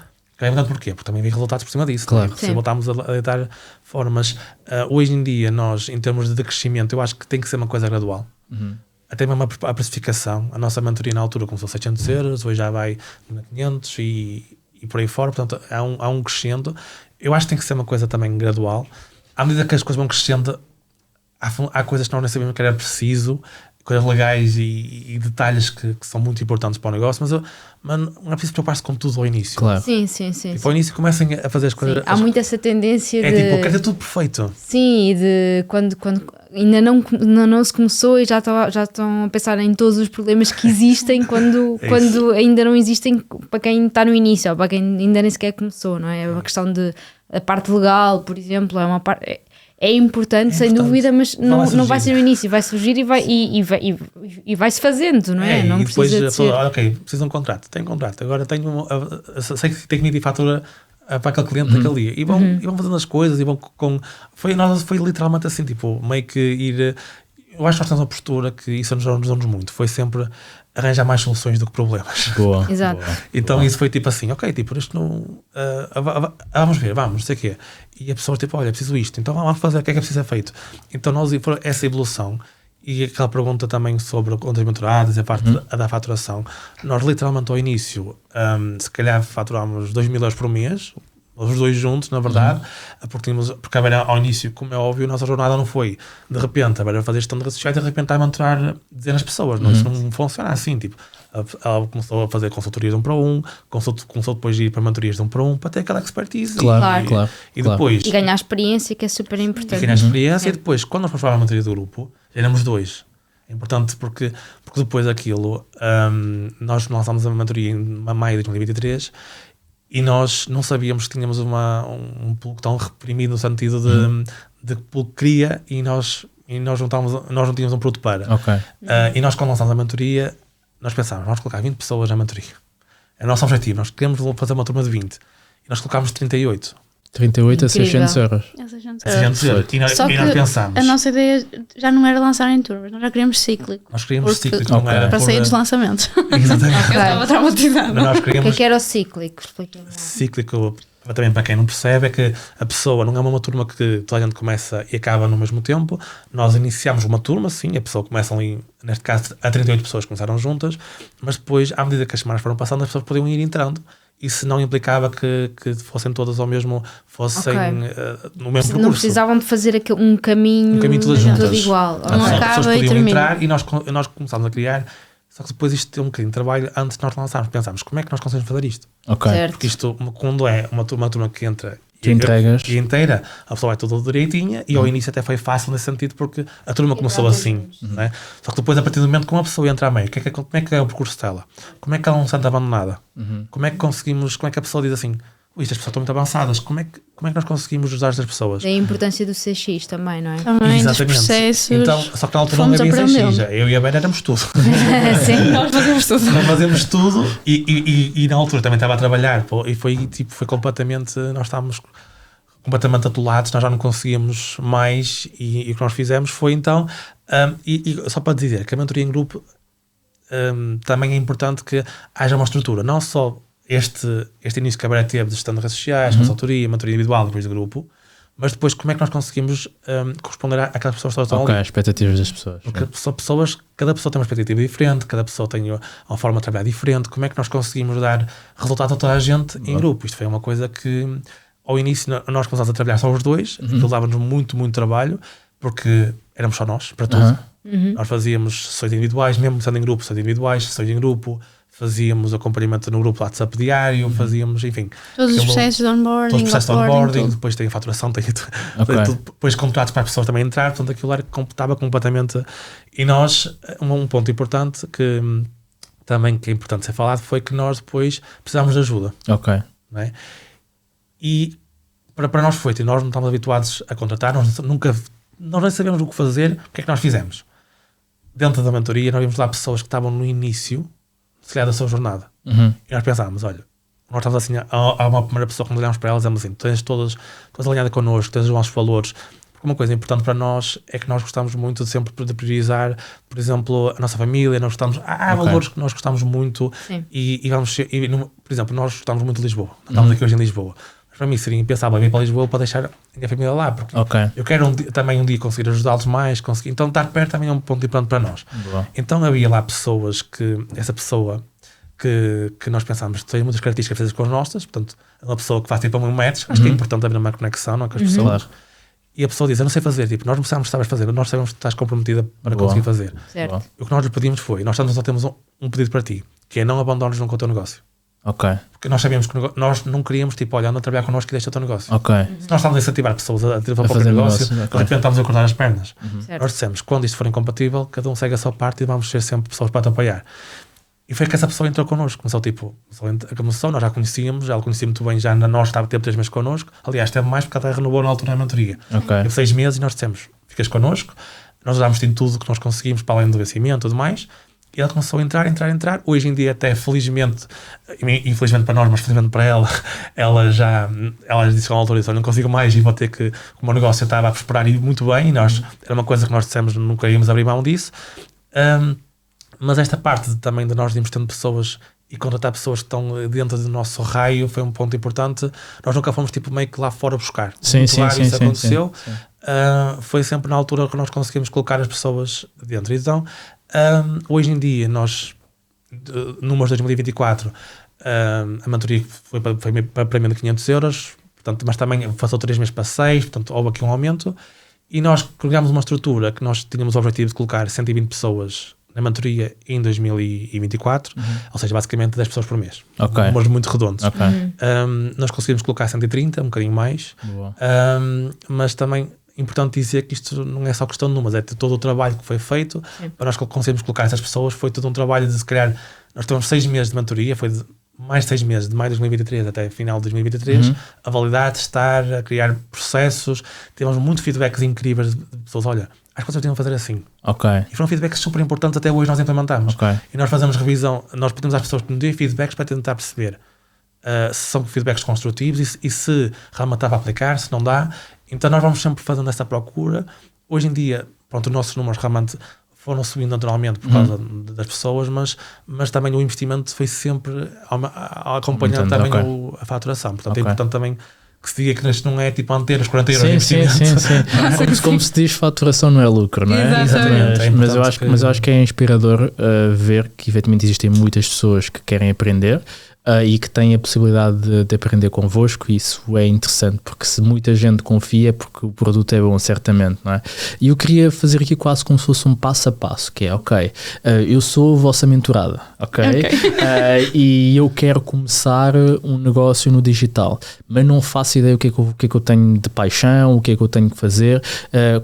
Porquê? Porque também vem resultados por cima disso. Claro. Se voltarmos a deitar formas, hoje em dia, nós, em termos de crescimento, eu acho que tem que ser uma coisa gradual. Até mesmo a precificação. A nossa mentoria na altura começou a 600 euros, hoje já vai a 500 e por aí fora. Portanto, há um crescendo. Eu acho que tem que ser uma coisa também gradual. À medida que as coisas vão crescendo, há coisas que nós nem sabemos que era preciso, coisas legais e detalhes que são muito importantes para o negócio, mas não é preciso preocupar-se com tudo ao início. Claro. Sim. E para o início comecem a fazer as coisas. Há muito essa tendência de. Tipo, quer dizer tudo perfeito. Sim, e de quando ainda não se começou e já estão a pensar em todos os problemas que existem quando ainda não existem para quem está no início, ou para quem ainda nem sequer começou, não é? É uma questão de. A parte legal, por exemplo, é uma parte. é importante, sem dúvida, mas não vai ser no início, vai surgir e vai-se fazendo, não é? Não e depois precisa de ser... ok, preciso de um contrato, tenho contrato, agora sei que tenho que emitir fatura para aquele cliente daquele dia, e vão fazendo as coisas, e vão foi literalmente assim, tipo, meio que ir... Eu acho que nós temos uma postura que isso nos ajudou-nos muito, foi sempre arranjar mais soluções do que problemas. Boa. Exato. Boa. Então isso foi tipo assim, ok, tipo, isto não... vamos ver, não sei o quê. E a pessoa tipo, olha, preciso isto, então vamos fazer, o que é preciso ser feito? Então nós, essa evolução, e aquela pergunta também sobre contas menturadas, a parte da faturação, nós literalmente ao início, se calhar faturámos 2.000 euros por mês, os dois juntos, na verdade, porque ao início, como é óbvio, a nossa jornada não foi de repente, a fazer gestão de redes sociais e de repente a mentorar dezenas de pessoas, não, isso não funciona assim, tipo, ela começou a fazer consultorias de 1 para 1, começou depois de ir para mentorias de 1 para 1, para ter aquela expertise. Claro. E depois... E ganhar experiência, que é super importante. E ganhar experiência, e depois, quando nós fomos para a mentoria do grupo, já éramos 2. É importante porque depois daquilo, nós lançámos a mentoria em maio de 2023, e nós não sabíamos que tínhamos um público tão reprimido no sentido de que o público queria e nós não tínhamos um produto para. E nós, quando lançámos a mentoria, nós pensámos, vamos colocar 20 pessoas na mentoria. É o nosso objetivo, nós queremos fazer uma turma de 20. E nós colocámos 38. 38 a 600 euros. E nós pensámos. A nossa ideia já não era lançar em turmas, nós já queríamos cíclico. Nós queríamos cíclico, não era para sair dos lançamentos. Exatamente. Eu estava traumatizada. Nós queríamos... O que era o cíclico? Cíclico, também para quem não percebe, é que a pessoa não é uma turma que toda a gente começa e acaba no mesmo tempo. Nós iniciamos uma turma, sim, a pessoa começa ali, neste caso, a 38 pessoas começaram juntas, mas depois, à medida que as semanas foram passando, as pessoas podiam ir entrando. Isso não implicava que fossem todas ao mesmo, fossem no mesmo percurso. Não precisavam de fazer um caminho todas juntas. Todo igual. Não acaba as pessoas podiam entrar e nós começámos a criar. Só que depois isto tem um bocadinho de trabalho antes de nós lançarmos. Pensámos, como é que nós conseguimos fazer isto? Certo. Porque isto, quando é uma turma que entra e inteira, a pessoa vai toda direitinha, e ao início até foi fácil nesse sentido, porque a turma começou assim. Não é? Só que depois, a partir do momento que uma pessoa entra a meio, como é que é o percurso dela? Como é que ela não se sente abandonada? Como é que a pessoa diz assim, estas pessoas estão muito avançadas, como é que nós conseguimos ajudar estas pessoas? É a importância do CX também, não é? Também dos processos. Então, só que na altura não havia CX, eu e a Vera éramos tudo. Sim, nós fazíamos tudo. Nós fazíamos tudo e na altura também estava a trabalhar, e foi completamente, nós estávamos completamente atolados, nós já não conseguíamos mais, e o que nós fizemos foi então, e só para dizer que a mentoria em grupo também é importante que haja uma estrutura, não só este início que a Vera teve de gestão de redes sociais, consultoria, mentoria individual, depois de grupo, mas depois como é que nós conseguimos corresponder àquelas pessoas que estão ali. As expectativas das pessoas. Porque cada pessoa tem uma expectativa diferente, cada pessoa tem uma forma de trabalhar diferente, como é que nós conseguimos dar resultado a toda a gente em grupo? Isto foi uma coisa que ao início nós começámos a trabalhar só os dois, aquilo dava-nos muito, muito trabalho, porque éramos só nós, para tudo. Nós fazíamos sessões individuais, mesmo sendo em grupo, sessões individuais, sessões em grupo, fazíamos acompanhamento no grupo WhatsApp diário, fazíamos, enfim... Todos os processos de onboarding. Depois tem a faturação, tem depois contratos para as pessoas também entrar, portanto aquilo estava completamente... E nós, um ponto importante que é importante ser falado, foi que nós depois precisámos de ajuda. Não é? E para nós foi, nós não estávamos habituados a contratar, nós nem sabíamos o que fazer, o que é que nós fizemos? Dentro da mentoria, nós vimos lá pessoas que estavam no início, se calhar, da sua jornada. E nós pensámos, olha, nós estávamos assim, há uma primeira pessoa que nós olhámos para ela e dizemos assim, tens todas alinhadas connosco, tens os nossos valores. Porque uma coisa importante para nós é que nós gostamos muito de sempre de priorizar, por exemplo, a nossa família, nós gostamos, há valores que nós gostamos muito e vamos ser, por exemplo, nós gostamos muito de Lisboa, estamos aqui hoje em Lisboa. Para mim seria impensável vir para Lisboa para deixar a minha família lá, porque eu quero também um dia conseguir ajudá-los mais, então estar perto também é um ponto importante para nós. Então havia lá pessoas essa pessoa que nós pensámos tem muitas características parecidas com as nossas, portanto, é uma pessoa que faz tipo um match, acho que é importante haver uma conexão, não é, com as pessoas. E a pessoa diz, eu não sei fazer, tipo, nós não precisamos que sabes fazer, nós sabemos que estás comprometida para conseguir fazer. Certo. O que nós lhe pedimos foi, nós só temos um pedido para ti, que é não abandones nunca o teu negócio. Porque nós sabíamos que nós não queríamos, tipo, olha, anda a trabalhar connosco e deixa o teu negócio. Se nós estamos a incentivar pessoas a ter o próprio negócio, de repente estamos a cortar as pernas. Nós dissemos, quando isto for incompatível, cada um segue a sua parte e vamos ser sempre pessoas para te apoiar. E foi que essa pessoa entrou connosco. Começou, nós já conhecíamos, ela conhecia muito bem, já nós estava tempo 3 meses connosco. Aliás, teve mais porque ela renovou na altura na mentoria. Teve 6 meses e nós dissemos, ficas connosco. Nós usámos em tudo que nós conseguimos, para além do vencimento e tudo mais. E ela começou a entrar. Hoje em dia, até felizmente, infelizmente para nós, mas felizmente para ela, ela disse a uma altura, não consigo mais e vou ter que, o meu negócio estava a prosperar e muito bem, e nós, era uma coisa que nós dissemos, nunca íamos abrir mão disso. Mas esta parte também de nós irmos tendo pessoas e contratar pessoas que estão dentro do nosso raio foi um ponto importante. Nós nunca fomos tipo meio que lá fora buscar. Sim, isso aconteceu. Sim. Foi sempre na altura que nós conseguimos colocar as pessoas dentro. Então, hoje em dia, nós, números de 2024, a mentoria foi para prémio de 500 euros, portanto, mas também passou 3 meses para 6, portanto, houve aqui um aumento. E nós criámos uma estrutura que nós tínhamos o objetivo de colocar 120 pessoas na mentoria em 2024, ou seja, basicamente 10 pessoas por mês. Números muito redondos. Nós conseguimos colocar 130, um bocadinho mais, mas também é importante dizer que isto não é só questão de números, é todo o trabalho que foi feito. Para nós conseguirmos colocar essas pessoas, foi todo um trabalho de se criar. Nós tivemos 6 meses de mentoria, foi mais de 6 meses, de maio de 2023 até final de 2023, a validar, testar, a criar processos. Tivemos muito feedbacks incríveis de pessoas, olha, as coisas tinham que fazer assim. E foram feedbacks super importantes, até hoje nós implementamos. E nós fazemos revisão, nós pedimos às pessoas que nos deem feedbacks para tentar perceber se são feedbacks construtivos e se realmente está para aplicar, se não dá. Então nós vamos sempre fazendo essa procura. Hoje em dia, pronto, os nossos números realmente foram subindo naturalmente por causa das pessoas, mas também o investimento foi sempre acompanhando também a faturação. Portanto, é importante também que se diga que isto não é tipo manter os 40 euros de investimento. Sim. Como se diz, faturação não é lucro, não é? Exatamente. Mas eu acho que é inspirador ver que efetivamente existem muitas pessoas que querem aprender e que têm a possibilidade de aprender convosco, e isso é interessante, porque se muita gente confia é porque o produto é bom, certamente, não é? E eu queria fazer aqui quase como se fosse um passo a passo, que é, eu sou a vossa mentorada, e eu quero começar um negócio no digital, mas não faço ideia o que é que eu tenho de paixão, o que é que eu tenho que fazer,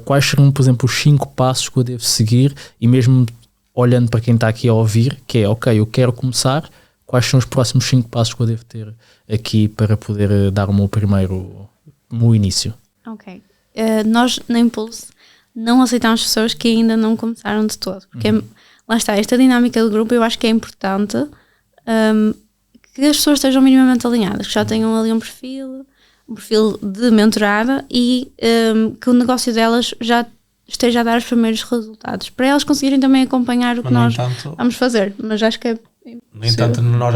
quais seriam, por exemplo, os 5 passos que eu devo seguir, e mesmo olhando para quem está aqui a ouvir, que é, eu quero começar, quais são os próximos 5 passos que eu devo ter aqui para poder dar o meu início? Nós, na Impulse, não aceitamos pessoas que ainda não começaram de todo. Porque, lá está, esta dinâmica do grupo, eu acho que é importante que as pessoas estejam minimamente alinhadas, que já tenham ali um perfil de mentorada e que o negócio delas já esteja a dar os primeiros resultados, para elas conseguirem também acompanhar o que nós vamos fazer. Mas acho que é... No entanto, nós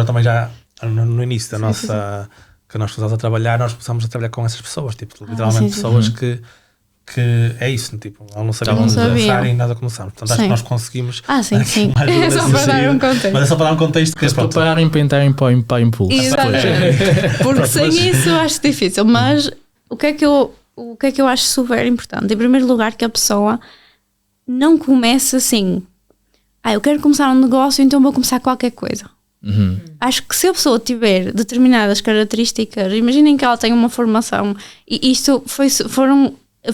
no início da nossa... que nós começamos a trabalhar, nós começamos a trabalhar com essas pessoas, tipo, literalmente pessoas que é isso, tipo, não sabíamos dançar e nada começamos. Portanto, acho que nós conseguimos... sim. É só para dar um contexto. Mas é só para dar um contexto. Mas prepararem para entrarem para a Impulso. Porque sem isso acho difícil. Mas o que é que eu acho super importante? Em primeiro lugar, que a pessoa não comece assim... eu quero começar um negócio, então vou começar qualquer coisa. Acho que se a pessoa tiver determinadas características, imaginem que ela tem uma formação, e isto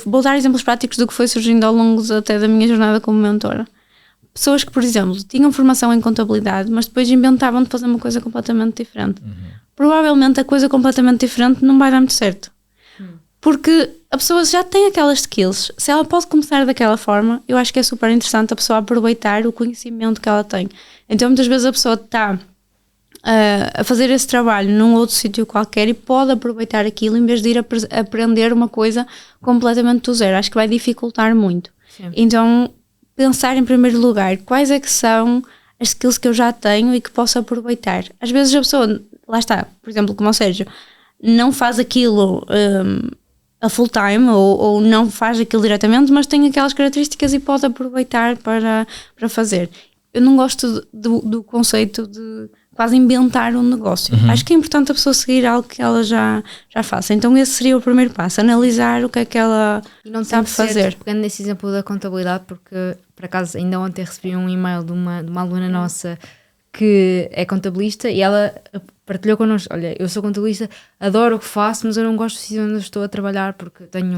vou dar exemplos práticos do que foi surgindo ao longo até da minha jornada como mentora. Pessoas que, por exemplo, tinham formação em contabilidade, mas depois inventavam de fazer uma coisa completamente diferente. Provavelmente a coisa completamente diferente não vai dar muito certo. Porque a pessoa já tem aquelas skills. Se ela pode começar daquela forma, eu acho que é super interessante a pessoa aproveitar o conhecimento que ela tem. Então muitas vezes a pessoa está a fazer esse trabalho num outro sítio qualquer e pode aproveitar aquilo em vez de ir aprender uma coisa completamente do zero. Acho que vai dificultar muito. Sim. Então pensar em primeiro lugar quais é que são as skills que eu já tenho e que posso aproveitar. Às vezes a pessoa, lá está, por exemplo, como o Sérgio, não faz aquilo a full time ou não faz aquilo diretamente, mas tem aquelas características e pode aproveitar para fazer. Eu não gosto do conceito de quase inventar um negócio. Acho que é importante a pessoa seguir algo que ela já faça. Então esse seria o primeiro passo, analisar o que é que ela sabe fazer. Pegando nesse exemplo da contabilidade, porque por acaso ainda ontem recebi um e-mail de uma aluna nossa que é contabilista e ela partilhou connosco, olha, eu sou contabilista, adoro o que faço, mas eu não gosto do sítio onde eu estou a trabalhar porque tenho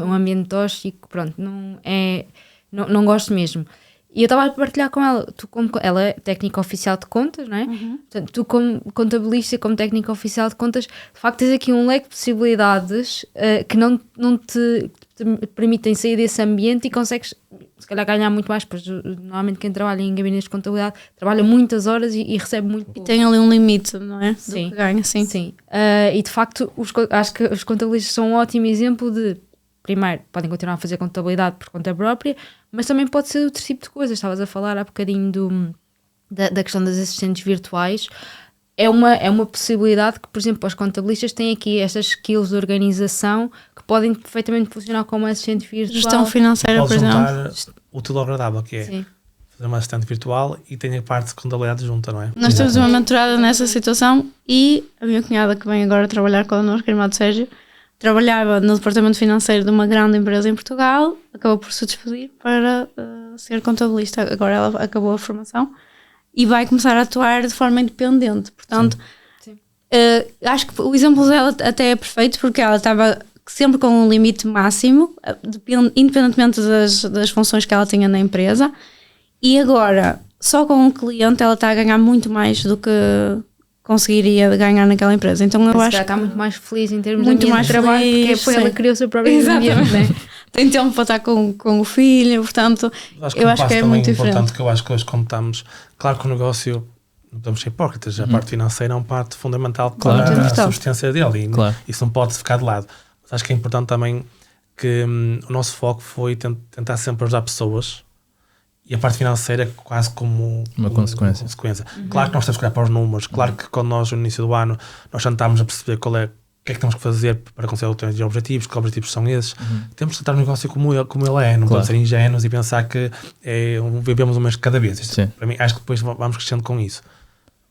um ambiente tóxico, pronto, não gosto mesmo. E eu estava a partilhar com ela, ela é técnica oficial de contas, não é? Portanto, tu como contabilista, como técnica oficial de contas, de facto tens aqui um leque de possibilidades que não te permitem sair desse ambiente e consegues, se calhar, ganhar muito mais, pois normalmente quem trabalha em gabinetes de contabilidade trabalha muitas horas e recebe muito pouco. E tem ali um limite, não é? Sim. Do que ganha, sim. Sim. E de facto, acho que os contabilistas são um ótimo exemplo de, primeiro, podem continuar a fazer contabilidade por conta própria, mas também pode ser outro tipo de coisas. Estavas a falar há bocadinho da questão das assistentes virtuais. É uma possibilidade que, por exemplo, os contabilistas têm aqui estas skills de organização que podem perfeitamente funcionar como assistente virtual. Gestão financeira, por exemplo. Juntar o útil ao agradável, que é Sim. fazer uma assistente virtual e tem a parte de contabilidade junta, não é? Nós temos uma mentorada nessa situação e a minha cunhada, que vem agora trabalhar connosco, a irmã do Sérgio, trabalhava no departamento financeiro de uma grande empresa em Portugal, acabou por se despedir para ser contabilista. Agora ela acabou a formação e vai começar a atuar de forma independente. Portanto, Sim. Acho que o exemplo dela até é perfeito, porque ela estava sempre com um limite máximo, independentemente das funções que ela tinha na empresa, e agora, só com um cliente, ela está a ganhar muito mais do que conseguiria ganhar naquela empresa. Então eu acho que está muito mais feliz em termos muito de mais trabalho, feliz, porque ela sim. criou o seu próprio ambiente, né? Tem tempo para estar com o filho, portanto, eu acho que é muito importante diferente. que eu acho que hoje contamos, claro que o negócio, não podemos ser hipócritas, a parte financeira é uma parte fundamental para a subsistência dele e isso não pode ficar de lado. Mas acho que é importante também que o nosso foco foi tentar sempre ajudar pessoas e a parte financeira é quase como uma consequência. Claro que nós temos que olhar para os números, claro que quando nós no início do ano nós tentámos a perceber o que é que temos que fazer para conseguir os objetivos, que objetivos são esses. Temos que tratar o negócio como ele é, não podemos ser ingênuos e pensar que vivemos um mês de cada vez. Para mim, acho que depois vamos crescendo com isso.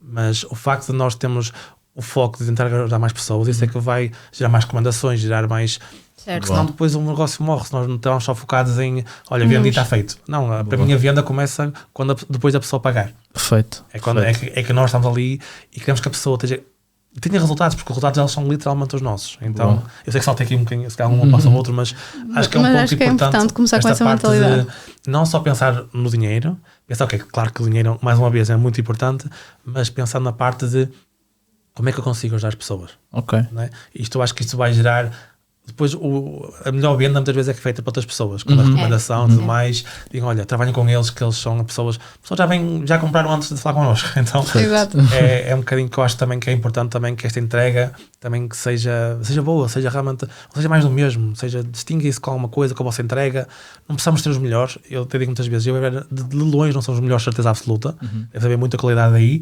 Mas o facto de nós termos o foco de tentar ajudar mais pessoas, isso é que vai gerar mais recomendações, gerar mais... Porque senão depois o negócio morre, se nós não estamos só focados em olha, venda e está feito. Não, para mim a venda começa depois da pessoa pagar. Perfeito. É que nós estamos ali e queremos que a pessoa tenha resultados, porque os resultados eles são literalmente os nossos. Então, eu sei que saltei aqui um bocadinho, se calhar um passa ao outro, mas acho que é um ponto importante começar com essa mentalidade. Não só pensar no dinheiro, pensar, claro que o dinheiro, mais uma vez, é muito importante, mas pensar na parte de como é que eu consigo ajudar as pessoas. Não é? Isto, eu acho que isto vai gerar... Depois, a melhor venda muitas vezes é feita para outras pessoas, com a recomendação e tudo mais. Digam, olha, trabalhem com eles, que eles são pessoas já compraram antes de falar connosco. Então, é um bocadinho que eu acho também que é importante também que esta entrega também que seja boa, seja realmente, ou seja mais do mesmo, seja distingue-se com alguma coisa, com a vossa entrega. Não precisamos ter os melhores. Eu te digo muitas vezes, de longe não somos os melhores, certeza absoluta. Deve haver muita qualidade aí,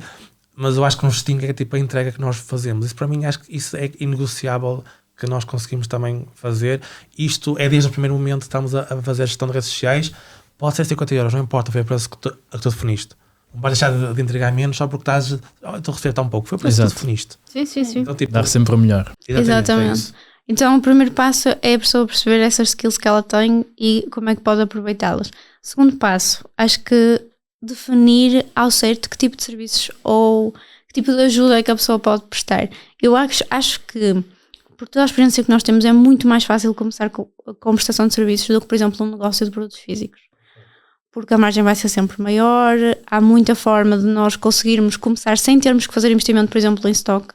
mas eu acho que nos distingue é tipo a entrega que nós fazemos. Isso para mim, acho que isso é inegociável que nós conseguimos também fazer. Isto é desde o primeiro momento que estamos a fazer a gestão de redes sociais. Pode ser 50 euros, não importa, foi o preço que tu definiste. Não vais deixar de entregar menos só porque estou a receber tão pouco. Foi o preço que tu definiste. Sim. Então, tipo, dar sempre o melhor. Exatamente. Então o primeiro passo é a pessoa perceber essas skills que ela tem e como é que pode aproveitá-las. Segundo passo, acho que definir ao certo que tipo de serviços ou que tipo de ajuda é que a pessoa pode prestar. Eu acho que por toda a experiência que nós temos, é muito mais fácil começar com prestação de serviços do que, por exemplo, um negócio de produtos físicos. Porque a margem vai ser sempre maior, há muita forma de nós conseguirmos começar sem termos que fazer investimento, por exemplo, em stock.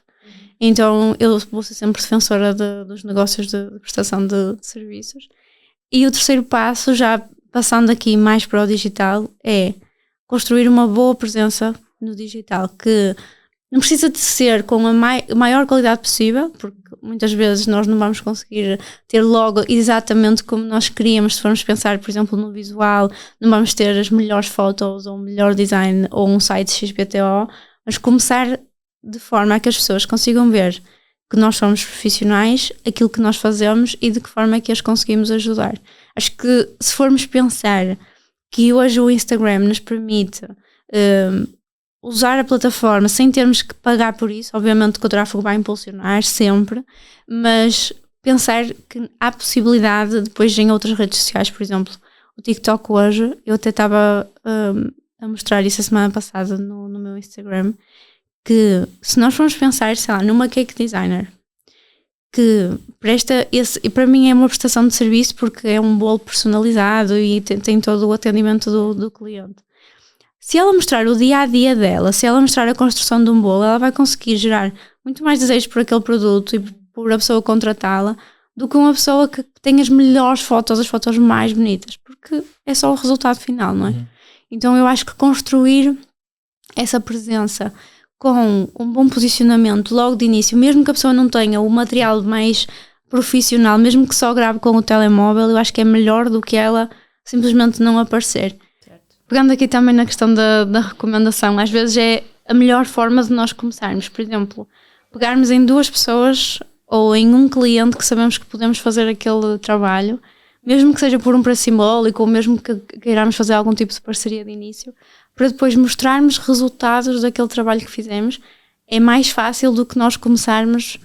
Então, eu vou ser sempre defensora dos negócios de prestação de serviços. E o terceiro passo, já passando aqui mais para o digital, é construir uma boa presença no digital, que não precisa de ser com a maior qualidade possível, porque muitas vezes nós não vamos conseguir ter logo exatamente como nós queríamos. Se formos pensar, por exemplo, no visual, não vamos ter as melhores fotos ou o melhor design ou um site XPTO, mas começar de forma a que as pessoas consigam ver que nós somos profissionais, aquilo que nós fazemos e de que forma é que as conseguimos ajudar. Acho que se formos pensar que hoje o Instagram nos permite usar a plataforma sem termos que pagar por isso, obviamente que o tráfego vai impulsionar sempre, mas pensar que há possibilidade depois em outras redes sociais, por exemplo, o TikTok hoje, eu até estava a mostrar isso a semana passada no meu Instagram, que se nós formos pensar, sei lá, numa cake designer que presta esse, e para mim é uma prestação de serviço porque é um bolo personalizado e tem todo o atendimento do cliente. Se ela mostrar o dia-a-dia dela, se ela mostrar a construção de um bolo, ela vai conseguir gerar muito mais desejo por aquele produto e por a pessoa contratá-la do que uma pessoa que tem as melhores fotos, as fotos mais bonitas, porque é só o resultado final, não é? Então eu acho que construir essa presença com um bom posicionamento logo de início, mesmo que a pessoa não tenha o material mais profissional, mesmo que só grave com o telemóvel, eu acho que é melhor do que ela simplesmente não aparecer. Certo. Pegando aqui também na questão da recomendação, às vezes é a melhor forma de nós começarmos. Por exemplo, pegarmos em 2 pessoas ou em um cliente que sabemos que podemos fazer aquele trabalho, mesmo que seja por um preço simbólico ou mesmo que queiramos fazer algum tipo de parceria de início, para depois mostrarmos resultados daquele trabalho que fizemos. É mais fácil do que nós começarmos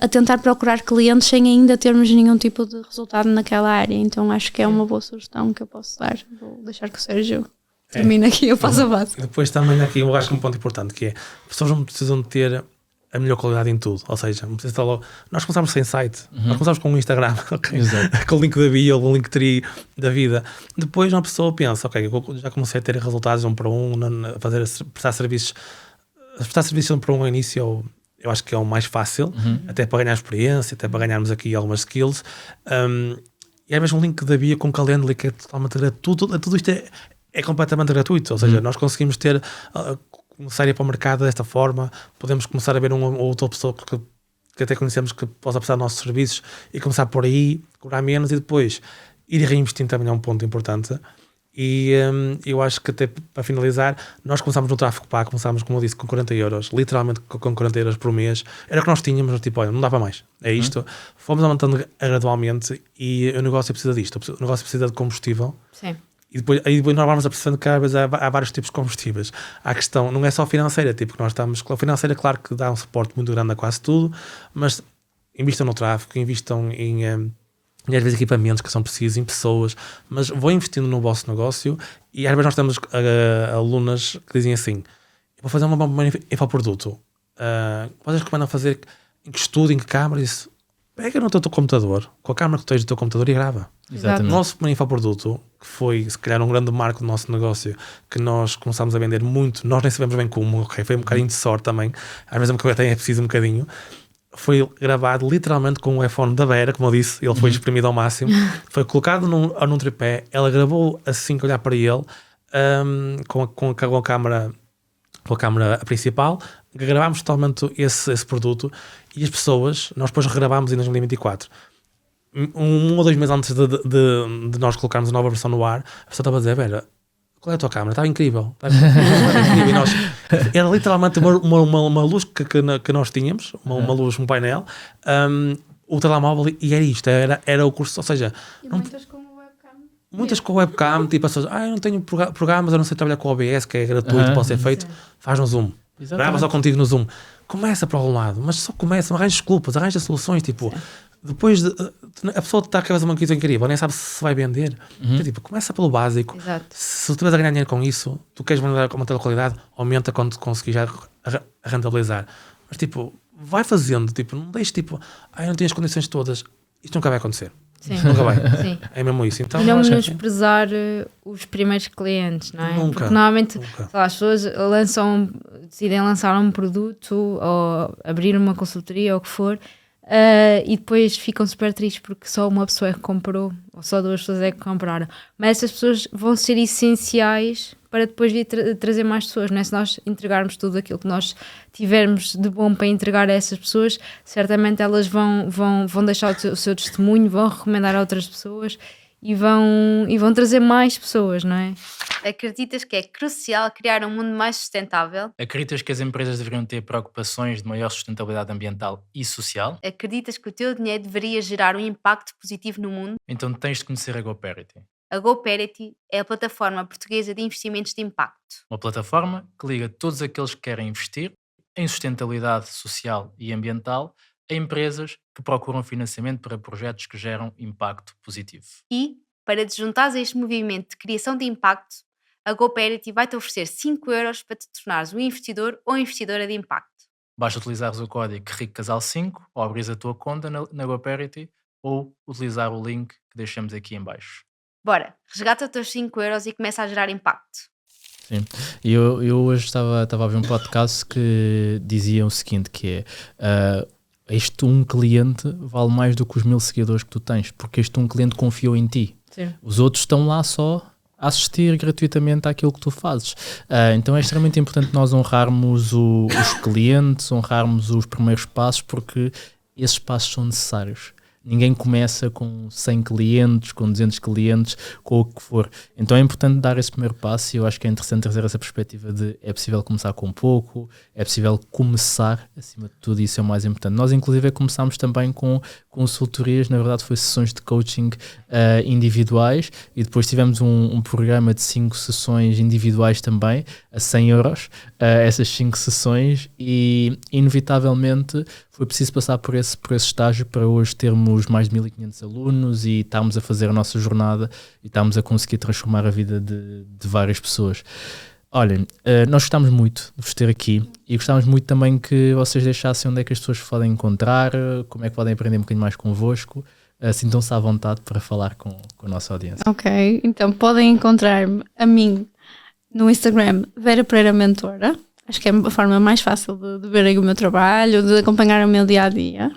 a tentar procurar clientes sem ainda termos nenhum tipo de resultado naquela área. Então acho que é uma boa sugestão que eu posso dar. Vou deixar que o Sérgio termine aqui, eu passo a base. Depois também aqui eu acho que um ponto importante que é, as pessoas não precisam de ter a melhor qualidade em tudo, ou seja, não precisa estar logo. Nós começamos sem site, nós começamos com um Instagram, okay? Com o link da bio, o link da vida. Depois uma pessoa pensa, ok, eu já comecei a ter resultados 1 para 1, prestar serviços 1 para 1 ao início, eu acho que é o mais fácil, até para ganhar experiência, até para ganharmos aqui algumas skills. E é mesmo um link da bio com Calendly que é totalmente gratuito. Tudo isto é completamente gratuito, ou seja, nós conseguimos ter começar a ir para o mercado desta forma, podemos começar a ver uma ou outra pessoa que até conhecemos que possa precisar dos nossos serviços e começar por aí, cobrar menos e depois ir reinvestindo também é um ponto importante. E eu acho que até para finalizar, nós começámos no tráfego pago, começámos, como eu disse, com 40 euros, literalmente com 40 euros por mês, era o que nós tínhamos, tipo, olha, não dá para mais, é isto. Fomos aumentando gradualmente e o negócio precisa disto, o negócio precisa de combustível. Sim. E depois nós vamos percebendo que cada vez há vários tipos de combustíveis. A questão não é só financeira, tipo que nós estamos. A financeira, claro que dá um suporte muito grande a quase tudo, mas investam no tráfego, investam em às vezes equipamentos que são precisos, em pessoas, mas vão investindo no vosso negócio. E às vezes nós temos alunas que dizem assim: eu vou fazer uma infoproduto. Vocês recomendam fazer em que estudo, em que câmara? Isso. Pega no teu computador, com a câmera que tens do teu computador e grava. Exatamente. O nosso primeiro infoproduto, que foi se calhar um grande marco do nosso negócio, que nós começámos a vender muito, nós nem sabemos bem como, okay? Foi um bocadinho de sorte também, às vezes até é preciso um bocadinho, foi gravado literalmente com o iPhone da Vera, como eu disse, ele foi espremido ao máximo, foi colocado num tripé, ela gravou assim que olhar para ele, com a câmera principal, gravámos totalmente esse produto e as pessoas, nós depois regravámos em 2024. 1 ou 2 meses antes de nós colocarmos a nova versão no ar, a pessoa estava a dizer: Vera, qual é a tua câmera? Estava incrível. Incrível. E nós, era literalmente uma luz que nós tínhamos, uma luz, um painel, o telemóvel, e era isto, era o curso, ou seja... Muitas com o webcam, tipo as pessoas, eu não tenho programas, eu não sei trabalhar com o OBS, que é gratuito, pode ser feito, faz no Zoom. Grava só contigo no Zoom. Começa para algum lado, mas só começa, arranja desculpas, arranja soluções, tipo... Depois a pessoa está a fazer uma coisa incrível, nem sabe se vai vender. Então, tipo, começa pelo básico. Exato. Se tu estiveres a ganhar dinheiro com isso, tu queres manter a qualidade, aumenta quando conseguir já rentabilizar. Mas tipo, vai fazendo, tipo, não deixes tipo, eu não tenho as condições todas. Isto nunca vai acontecer. Sim. Nunca vai. Sim. É mesmo isso. Então, e não menosprezar os primeiros clientes, não é? Nunca. Porque normalmente sei lá, as pessoas decidem lançar um produto ou abrir uma consultoria ou o que for. E depois ficam super tristes porque só uma pessoa é que comprou ou só 2 pessoas é que compraram, mas essas pessoas vão ser essenciais para depois vir trazer mais pessoas, não é? Se nós entregarmos tudo aquilo que nós tivermos de bom para entregar a essas pessoas, certamente elas vão deixar o seu testemunho, vão recomendar a outras pessoas e vão trazer mais pessoas, não é? Acreditas que é crucial criar um mundo mais sustentável? Acreditas que as empresas deveriam ter preocupações de maior sustentabilidade ambiental e social? Acreditas que o teu dinheiro deveria gerar um impacto positivo no mundo? Então tens de conhecer a GoParity. A GoParity é a plataforma portuguesa de investimentos de impacto. Uma plataforma que liga todos aqueles que querem investir em sustentabilidade social e ambiental a empresas que procuram financiamento para projetos que geram impacto positivo. E, para te juntares a este movimento de criação de impacto, a GoParity vai-te oferecer 5 euros para te tornares um investidor ou investidora de impacto. Basta utilizares o código RICCASAL5 ou abrir a tua conta na GoParity ou utilizar o link que deixamos aqui em baixo. Bora, resgata os teus 5 euros e começa a gerar impacto. Sim, e eu hoje estava a ver um podcast que dizia o seguinte, que é este um cliente vale mais do que os 1000 seguidores que tu tens, porque este um cliente confiou em ti. Sim. Os outros estão lá só a assistir gratuitamente àquilo que tu fazes. Então é extremamente importante nós honrarmos os clientes, honrarmos os primeiros passos, porque esses passos são necessários. Ninguém começa com 100 clientes, com 200 clientes, com o que for. Então é importante dar esse primeiro passo e eu acho que é interessante trazer essa perspectiva de é possível começar com pouco, é possível começar, acima de tudo, isso é o mais importante. Nós, inclusive, começámos também com consultorias, na verdade foi sessões de coaching individuais e depois tivemos um programa de 5 sessões individuais também, a 100 euros, essas 5 sessões e, inevitavelmente, foi preciso passar por esse estágio para hoje termos mais de 1500 alunos e estarmos a fazer a nossa jornada e estarmos a conseguir transformar a vida de várias pessoas. Olhem, nós gostámos muito de vos ter aqui e gostávamos muito também que vocês deixassem onde é que as pessoas podem encontrar, como é que podem aprender um bocadinho mais convosco. Sintam-se à vontade para falar com a nossa audiência. Ok, então podem encontrar-me a mim no Instagram, Vera Pereira Mentora. Acho que é a forma mais fácil de verem o meu trabalho, de acompanhar o meu dia-a-dia.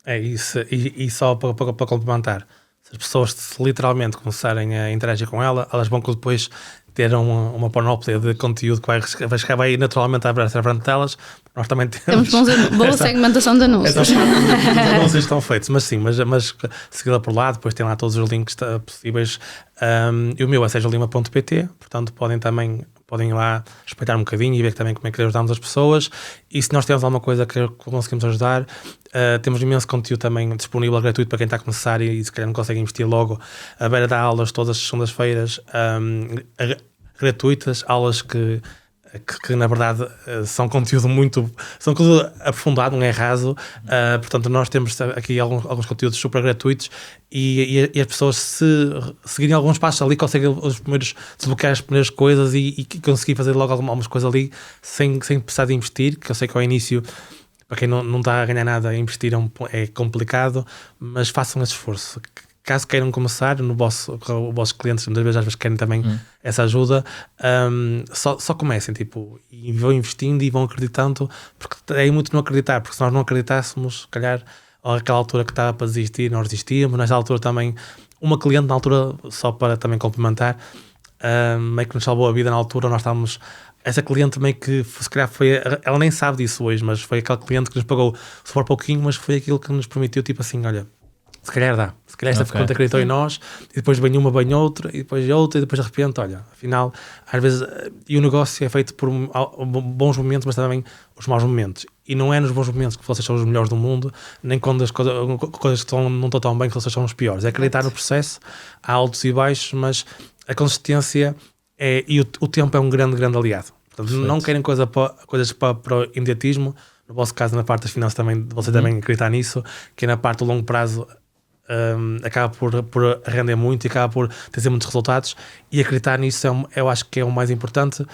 É isso, e só para complementar, se as pessoas literalmente começarem a interagir com ela, elas vão depois ter uma panóplia de conteúdo que vai naturalmente abrir à frente delas. Nós também temos boa segmentação de anúncios. Os anúncios estão feitos, mas sim, mas segui-la por lá, depois tem lá todos os links possíveis. E o meu é sejolima.pt, portanto podem ir lá respeitar um bocadinho e ver também como é que ajudamos as pessoas. E se nós temos alguma coisa que conseguimos ajudar, temos imenso conteúdo também disponível, gratuito para quem está a começar e se calhar não consegue investir logo. A Vera dá aulas todas as segundas-feiras gratuitas, aulas que na verdade são conteúdo aprofundado, não é raso. Portanto, nós temos aqui alguns conteúdos super gratuitos e as pessoas, se seguirem alguns passos ali, conseguem desbloquear as primeiras coisas e conseguir fazer logo algumas coisas ali sem precisar de investir, que eu sei que ao início, para quem não está a ganhar nada, investir é complicado, mas façam esse esforço. Caso queiram começar, os vossos clientes muitas vezes querem também essa ajuda, só comecem, e vão investindo e vão acreditando, porque é muito não acreditar, porque se nós não acreditássemos, se calhar, àquela altura que estava para desistir, nós desistíamos. Nessa altura também, uma cliente na altura, só para também complementar, meio que nos salvou a vida na altura, nós estávamos... Essa cliente meio que, se calhar ela nem sabe disso hoje, mas foi aquele cliente que nos pagou só por pouquinho, mas foi aquilo que nos permitiu, olha, se calhar dá. Se calhar esta conta acreditou em nós e depois vem uma, vem outra e depois outra e depois de repente, olha, afinal, às vezes, e o negócio é feito por bons momentos, mas também os maus momentos. E não é nos bons momentos que vocês são os melhores do mundo, nem quando as coisas não estão tão bem que vocês são os piores. É acreditar no processo, há altos e baixos, mas a consistência e o tempo é um grande aliado. Portanto, perfeito. Não querem coisas para o imediatismo. No vosso caso, na parte das finanças, você também acreditar nisso, que na parte do longo prazo acaba por render muito e acaba por ter muitos resultados, e acreditar nisso eu acho que é o mais importante.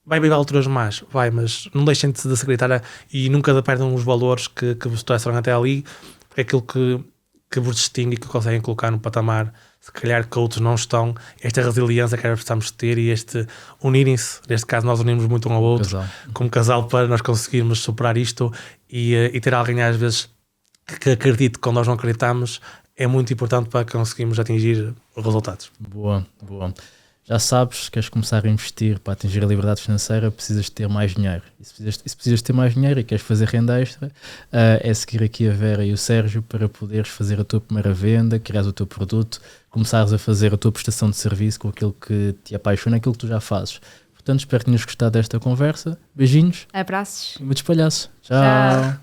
Vai haver alturas más, mas não deixem de se acreditar e nunca perdam os valores que vos trouxeram até ali, porque é aquilo que vos distingue e que conseguem colocar no patamar, se calhar que outros não estão. Esta resiliência que precisamos ter e este unirem-se, neste caso nós unimos muito um ao outro como casal para nós conseguirmos superar isto e ter alguém às vezes que acredite quando nós não acreditamos, é muito importante para conseguirmos atingir resultados. Boa. Já sabes, queres começar a investir para atingir a liberdade financeira, precisas ter mais dinheiro. E se precisas ter mais dinheiro e queres fazer renda extra, é seguir aqui a Vera e o Sérgio para poderes fazer a tua primeira venda, criares o teu produto, começares a fazer a tua prestação de serviço com aquilo que te apaixona, aquilo que tu já fazes. Portanto, espero que tenhas gostado desta conversa. Beijinhos. Abraços. E muitos palhaços. Tchau.